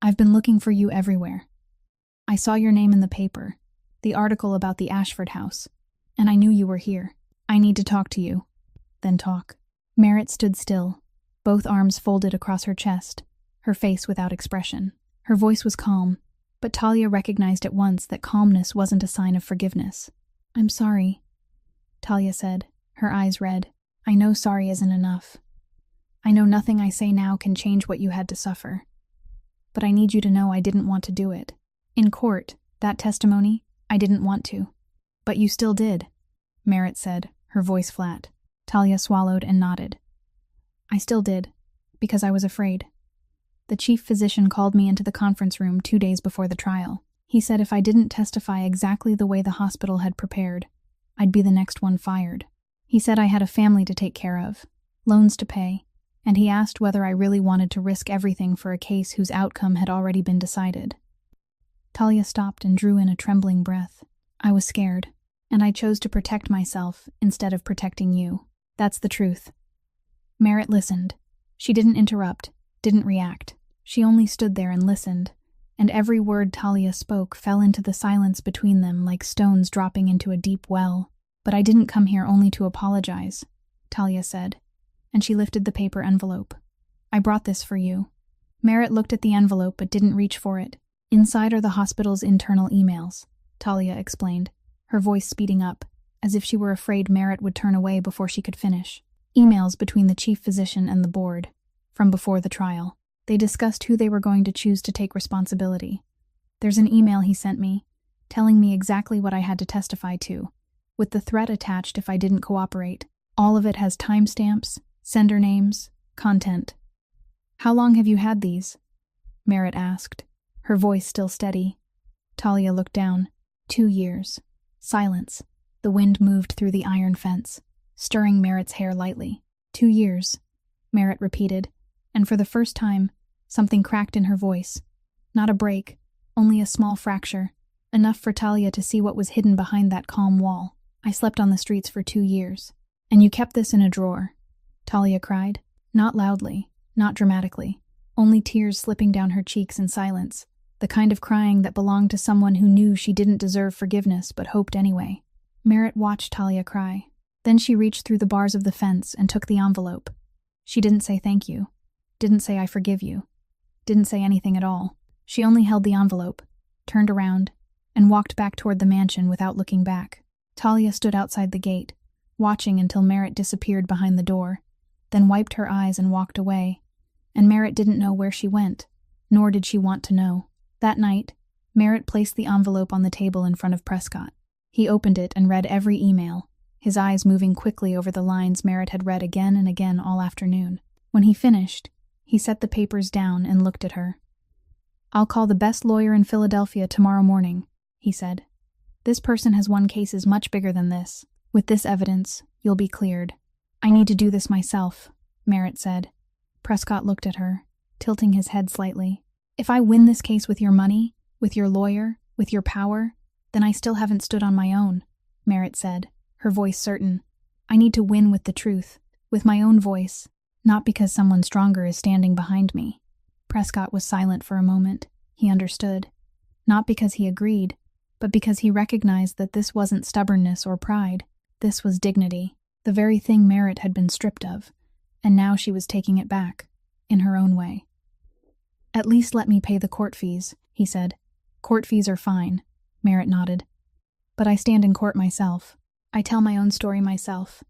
"I've been looking for you everywhere. I saw your name in the paper, the article about the Ashford house, and I knew you were here. I need to talk to you." "Then talk." Merritt stood still, both arms folded across her chest, her face without expression. Her voice was calm, but Talia recognized at once that calmness wasn't a sign of forgiveness. "I'm sorry," Talia said, her eyes red. "I know sorry isn't enough. I know nothing I say now can change what you had to suffer. But I need you to know I didn't want to do it. In court, that testimony, I didn't want to. But you still did," Merritt said, her voice flat. Talia swallowed and nodded. "I still did, because I was afraid. The chief physician called me into the conference room 2 days before the trial. He said if I didn't testify exactly the way the hospital had prepared, I'd be the next one fired. He said I had a family to take care of, loans to pay, and he asked whether I really wanted to risk everything for a case whose outcome had already been decided. Talia stopped and drew in a trembling breath. I was scared, and I chose to protect myself instead of protecting you. That's the truth. Merritt listened. She didn't interrupt, didn't react. She only stood there and listened, and every word Talia spoke fell into the silence between them like stones dropping into a deep well. But I didn't come here only to apologize, Talia said, and she lifted the paper envelope. I brought this for you. Merritt looked at the envelope but didn't reach for it. Inside are the hospital's internal emails, Talia explained, her voice speeding up, as if she were afraid Merritt would turn away before she could finish. Emails between the chief physician and the board, from before the trial. They discussed who they were going to choose to take responsibility. There's an email he sent me, telling me exactly what I had to testify to, with the threat attached if I didn't cooperate. All of it has timestamps, sender names, content. How long have you had these? Merritt asked, her voice still steady. Talia looked down. 2 years. Silence. The wind moved through the iron fence, stirring Merritt's hair lightly. 2 years, Merritt repeated, and for the first time, something cracked in her voice. Not a break, only a small fracture, enough for Talia to see what was hidden behind that calm wall. I slept on the streets for 2 years. And you kept this in a drawer, Talia cried. Not loudly, not dramatically, only tears slipping down her cheeks in silence, the kind of crying that belonged to someone who knew she didn't deserve forgiveness but hoped anyway. Merritt watched Talia cry. Then she reached through the bars of the fence and took the envelope. She didn't say thank you, didn't say I forgive you, didn't say anything at all. She only held the envelope, turned around, and walked back toward the mansion without looking back. Talia stood outside the gate, watching until Merritt disappeared behind the door, then wiped her eyes and walked away, and Merritt didn't know where she went, nor did she want to know. That night, Merritt placed the envelope on the table in front of Prescott. He opened it and read every email, his eyes moving quickly over the lines Merritt had read again and again all afternoon. When he finished, he set the papers down and looked at her. I'll call the best lawyer in Philadelphia tomorrow morning, he said. This person has won cases much bigger than this. With this evidence, you'll be cleared. I need to do this myself, Merritt said. Prescott looked at her, tilting his head slightly. If I win this case with your money, with your lawyer, with your power, then I still haven't stood on my own, Merritt said, her voice certain. I need to win with the truth, with my own voice, not because someone stronger is standing behind me. Prescott was silent for a moment. He understood. Not because he agreed, but because he recognized that this wasn't stubbornness or pride. This was dignity, the very thing Merritt had been stripped of, and now she was taking it back, in her own way. At least let me pay the court fees, he said. Court fees are fine, Merritt nodded. But I stand in court myself. I tell my own story myself.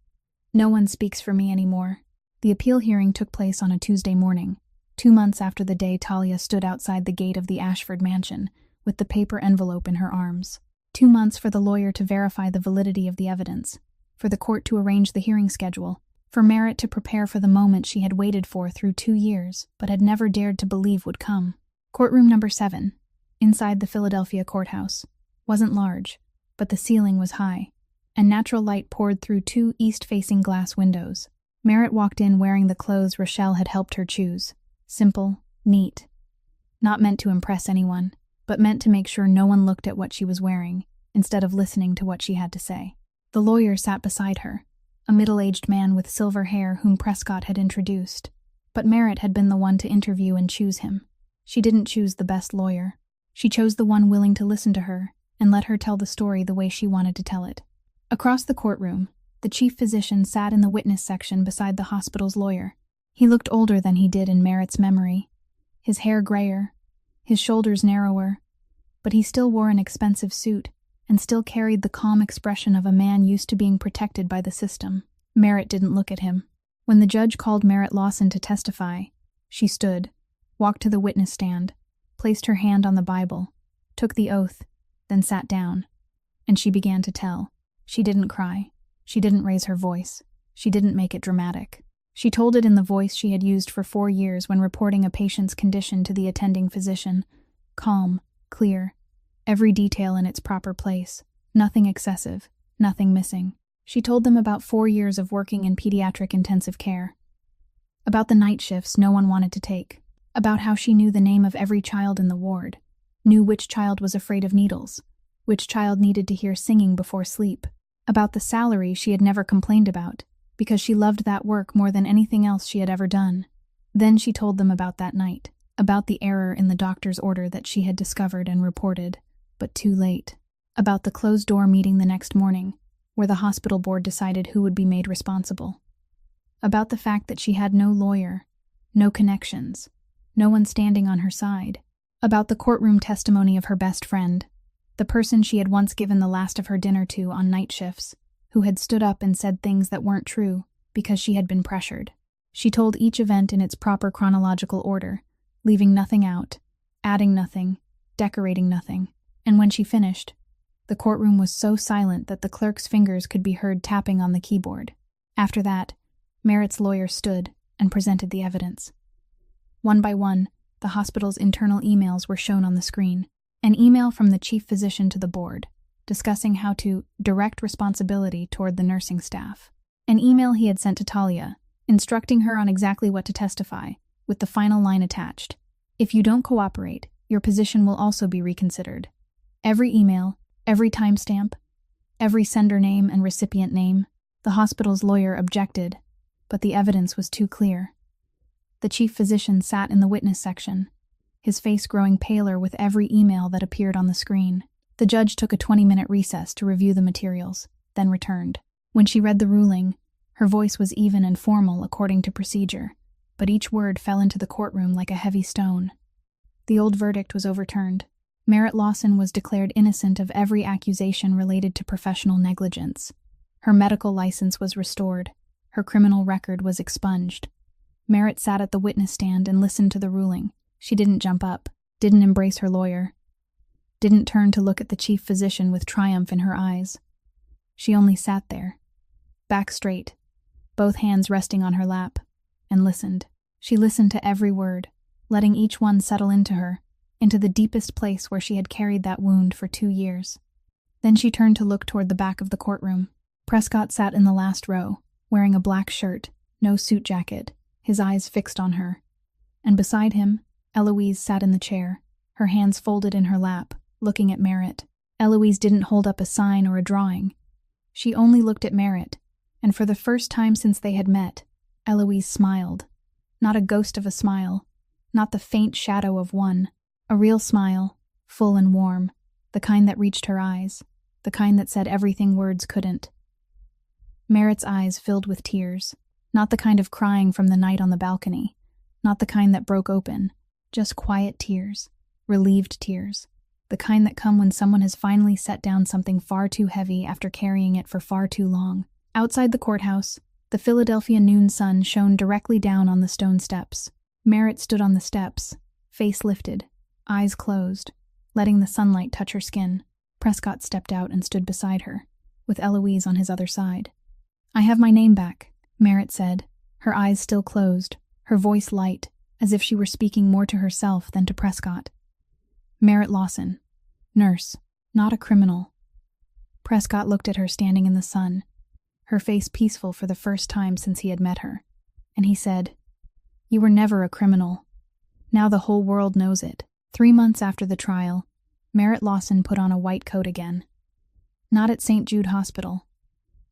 No one speaks for me anymore. The appeal hearing took place on a Tuesday morning, 2 months after the day Talia stood outside the gate of the Ashford mansion, with the paper envelope in her arms. 2 months for the lawyer to verify the validity of the evidence, for the court to arrange the hearing schedule, for Merritt to prepare for the moment she had waited for through 2 years, but had never dared to believe would come. Courtroom number 7, inside the Philadelphia courthouse, wasn't large, but the ceiling was high, and natural light poured through 2 east-facing glass windows. Merritt walked in wearing the clothes Rochelle had helped her choose. Simple, neat. Not meant to impress anyone, but meant to make sure no one looked at what she was wearing, instead of listening to what she had to say. The lawyer sat beside her, a middle-aged man with silver hair whom Prescott had introduced. But Merritt had been the one to interview and choose him. She didn't choose the best lawyer. She chose the one willing to listen to her and let her tell the story the way she wanted to tell it. Across the courtroom, the chief physician sat in the witness section beside the hospital's lawyer. He looked older than he did in Merritt's memory, his hair grayer, his shoulders narrower, but he still wore an expensive suit and still carried the calm expression of a man used to being protected by the system. Merritt didn't look at him. When the judge called Merritt Lawson to testify, she stood, walked to the witness stand, placed her hand on the Bible, took the oath, then sat down, and she began to tell. She didn't cry. She didn't raise her voice. She didn't make it dramatic. She told it in the voice she had used for 4 years when reporting a patient's condition to the attending physician. Calm, clear, every detail in its proper place, nothing excessive, nothing missing. She told them about 4 years of working in pediatric intensive care. about the night shifts no one wanted to take, about how she knew the name of every child in the ward, knew which child was afraid of needles, which child needed to hear singing before sleep, about the salary she had never complained about, because she loved that work more than anything else she had ever done. Then she told them about that night, about the error in the doctor's order that she had discovered and reported, but too late, about the closed-door meeting the next morning, where the hospital board decided who would be made responsible, about the fact that she had no lawyer, no connections, no one standing on her side, about the courtroom testimony of her best friend, the person she had once given the last of her dinner to on night shifts, who had stood up and said things that weren't true because she had been pressured. She told each event in its proper chronological order, leaving nothing out, adding nothing, decorating nothing. And when she finished, the courtroom was so silent that the clerk's fingers could be heard tapping on the keyboard. After that, Merritt's lawyer stood and presented the evidence. One by one, the hospital's internal emails were shown on the screen. An email from the chief physician to the board, discussing how to direct responsibility toward the nursing staff. An email he had sent to Talia, instructing her on exactly what to testify, with the final line attached. If you don't cooperate, your position will also be reconsidered. Every email, every timestamp, every sender name and recipient name, the hospital's lawyer objected, but the evidence was too clear. The chief physician sat in the witness section, his face growing paler with every email that appeared on the screen. The judge took a 20-minute recess to review the materials, then returned. When she read the ruling, her voice was even and formal according to procedure, but each word fell into the courtroom like a heavy stone. The old verdict was overturned. Merritt Lawson was declared innocent of every accusation related to professional negligence. Her medical license was restored. Her criminal record was expunged. Merritt sat at the witness stand and listened to the ruling. She didn't jump up, didn't embrace her lawyer, didn't turn to look at the chief physician with triumph in her eyes. She only sat there, back straight, both hands resting on her lap, and listened. She listened to every word, letting each one settle into her, into the deepest place where she had carried that wound for 2 years. Then she turned to look toward the back of the courtroom. Prescott sat in the last row, wearing a black shirt, no suit jacket, his eyes fixed on her. And beside him, Eloise sat in the chair, her hands folded in her lap, looking at Merritt. Eloise didn't hold up a sign or a drawing. She only looked at Merritt, and for the first time since they had met, Eloise smiled. Not a ghost of a smile, not the faint shadow of one. A real smile, full and warm, the kind that reached her eyes, the kind that said everything words couldn't. Merritt's eyes filled with tears, not the kind of crying from the night on the balcony, not the kind that broke open, just quiet tears, relieved tears, the kind that come when someone has finally set down something far too heavy after carrying it for far too long. Outside the courthouse, the Philadelphia noon sun shone directly down on the stone steps. Merritt stood on the steps, face lifted, eyes closed, letting the sunlight touch her skin. Prescott stepped out and stood beside her, with Eloise on his other side. "I have my name back," Merritt said, her eyes still closed, her voice light, as if she were speaking more to herself than to Prescott. "Merritt Lawson, nurse, not a criminal." Prescott looked at her standing in the sun, her face peaceful for the first time since he had met her, and he said, "You were never a criminal. Now the whole world knows it." 3 months after the trial, Merritt Lawson put on a white coat again. Not at St. Jude Hospital.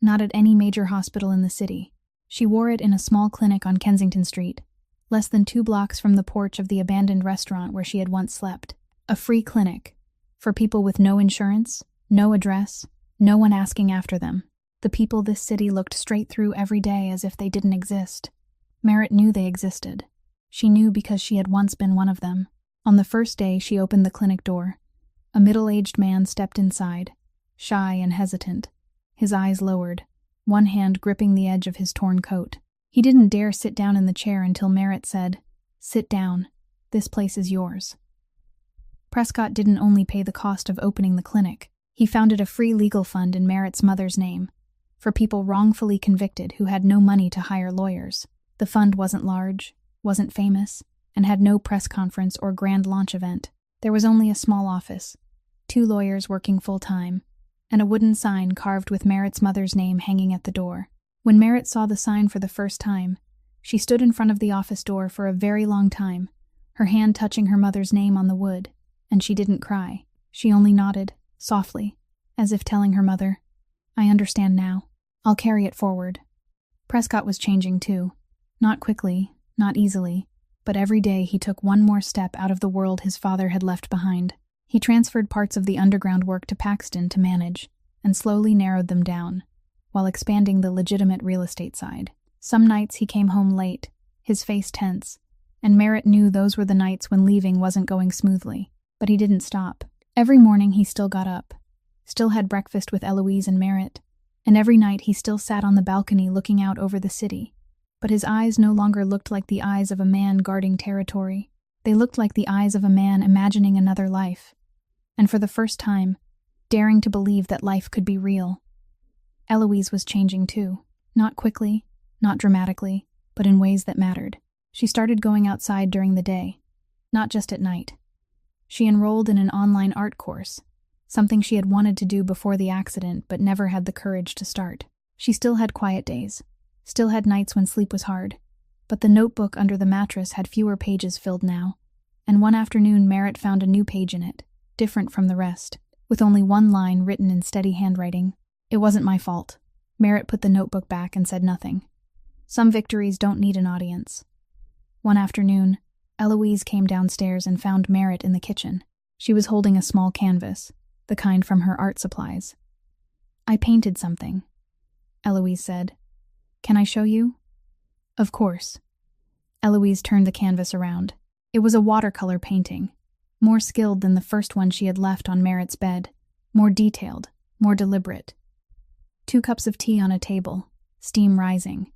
Not at any major hospital in the city. She wore it in a small clinic on Kensington Street, less than 2 blocks from the porch of the abandoned restaurant where she had once slept. A free clinic, for people with no insurance, no address, no one asking after them. The people this city looked straight through every day as if they didn't exist. Merritt knew they existed. She knew because she had once been one of them. On the first day she opened the clinic door. A middle-aged man stepped inside, shy and hesitant, his eyes lowered, one hand gripping the edge of his torn coat. He didn't dare sit down in the chair until Merritt said, "Sit down. This place is yours." Prescott didn't only pay the cost of opening the clinic. He founded a free legal fund in Merritt's mother's name, for people wrongfully convicted who had no money to hire lawyers. The fund wasn't large, wasn't famous, and had no press conference or grand launch event. There was only a small office, 2 lawyers working full-time, and a wooden sign carved with Merritt's mother's name hanging at the door. When Merritt saw the sign for the first time, She stood in front of the office door for a very long time, her hand touching her mother's name on the wood, and she didn't cry. She only nodded, softly, as if telling her mother, "I understand now. I'll carry it forward." Prescott was changing too. Not quickly, not easily, but every day he took one more step out of the world his father had left behind. He transferred parts of the underground work to Paxton to manage, and slowly narrowed them down, while expanding the legitimate real estate side. Some nights he came home late, his face tense, and Merritt knew those were the nights when leaving wasn't going smoothly. But he didn't stop. Every morning he still got up, still had breakfast with Eloise and Merritt, and every night he still sat on the balcony looking out over the city. But his eyes no longer looked like the eyes of a man guarding territory. They looked like the eyes of a man imagining another life, and for the first time, daring to believe that life could be real. Eloise was changing too, not quickly, not dramatically, but in ways that mattered. She started going outside during the day, not just at night. She enrolled in an online art course, something she had wanted to do before the accident but never had the courage to start. She still had quiet days, still had nights when sleep was hard, but the notebook under the mattress had fewer pages filled now, and one afternoon Merritt found a new page in it, different from the rest, with only one line written in steady handwriting. "It wasn't my fault." Merritt put the notebook back and said nothing. Some victories don't need an audience. One afternoon, Eloise came downstairs and found Merritt in the kitchen. She was holding a small canvas, the kind from her art supplies. "I painted something," Eloise said. "Can I show you?" "Of course." Eloise turned the canvas around. It was a watercolor painting, more skilled than the first one she had left on Merritt's bed, more detailed, more deliberate. 2 cups of tea on a table, steam rising.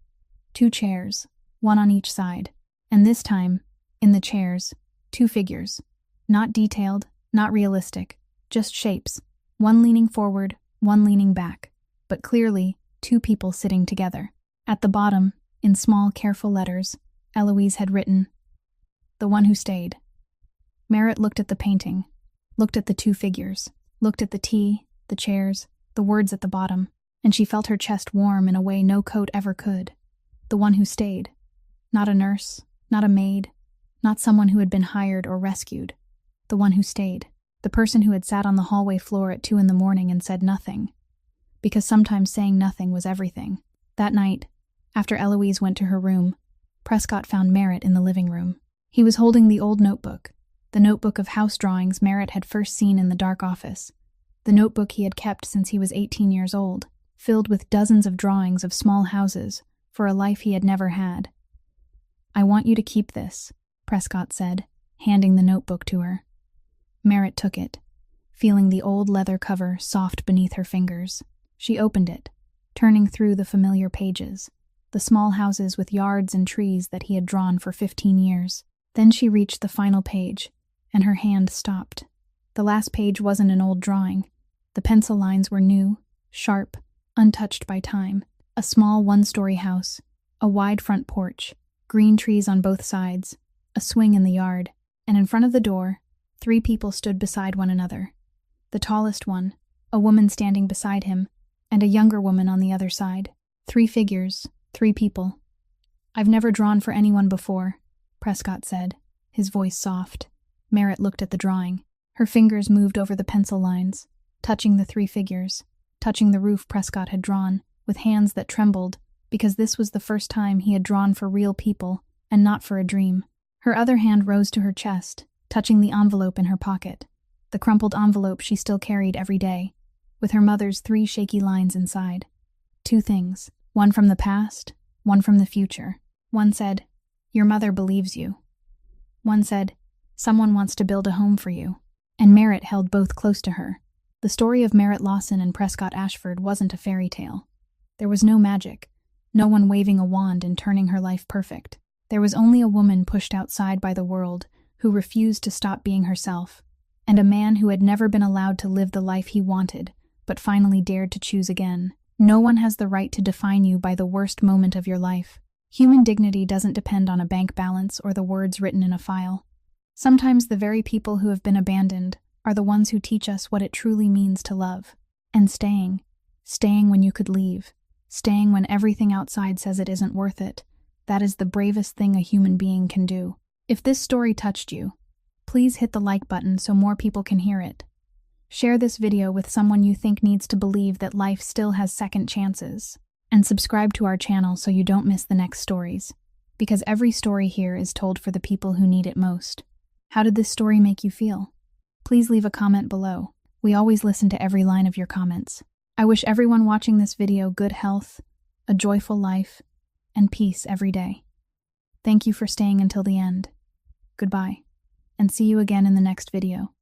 2 chairs, one on each side, and this time, in the chairs, 2 figures. Not detailed, not realistic, just shapes, one leaning forward, one leaning back, but clearly 2 people sitting together. At the bottom, in small, careful letters, Eloise had written, "The one who stayed." Merritt looked at the painting, looked at the 2 figures, looked at the tea, the chairs, the words at the bottom, and she felt her chest warm in a way no coat ever could. The one who stayed. Not a nurse, not a maid, not someone who had been hired or rescued. The one who stayed. The person who had sat on the hallway floor at 2 in the morning and said nothing. Because sometimes saying nothing was everything. That night, after Eloise went to her room, Prescott found Merritt in the living room. He was holding the old notebook, the notebook of house drawings Merritt had first seen in the dark office, the notebook he had kept since he was 18 years old, filled with dozens of drawings of small houses for a life he had never had. "I want you to keep this," Prescott said, handing the notebook to her. Merritt took it, feeling the old leather cover soft beneath her fingers. She opened it, turning through the familiar pages, the small houses with yards and trees that he had drawn for 15 years. Then she reached the final page, and her hand stopped. The last page wasn't an old drawing. The pencil lines were new, sharp, untouched by time. A small 1-story house, a wide front porch, green trees on both sides, a swing in the yard, and in front of the door, 3 people stood beside one another. The tallest one, a woman standing beside him, and a younger woman on the other side. 3 figures, 3 people. "I've never drawn for anyone before," Prescott said, his voice soft. Merritt looked at the drawing. Her fingers moved over the pencil lines, touching the 3 figures, touching the roof Prescott had drawn, with hands that trembled, because this was the first time he had drawn for real people, and not for a dream. Her other hand rose to her chest, touching the envelope in her pocket, the crumpled envelope she still carried every day, with her mother's 3 shaky lines inside. 2 things, one from the past, one from the future. One said, "Your mother believes you." One said, "Someone wants to build a home for you." And Merritt held both close to her. The story of Merritt Lawson and Prescott Ashford wasn't a fairy tale. There was no magic, no one waving a wand and turning her life perfect. There was only a woman pushed outside by the world who refused to stop being herself, and a man who had never been allowed to live the life he wanted, but finally dared to choose again. No one has the right to define you by the worst moment of your life. Human dignity doesn't depend on a bank balance or the words written in a file. Sometimes the very people who have been abandoned are the ones who teach us what it truly means to love. And staying when you could leave, staying when everything outside says it isn't worth it, That is the bravest thing a human being can do. If this story touched you, please hit the like button so more people can hear it. Share this video with someone you think needs to believe that life still has second chances. And subscribe to our channel so you don't miss the next stories, because every story here is told for the people who need it most. How did this story make you feel? Please leave a comment below. We always listen to every line of your comments. I wish everyone watching this video good health, a joyful life, and peace every day. Thank you for staying until the end. Goodbye, and see you again in the next video.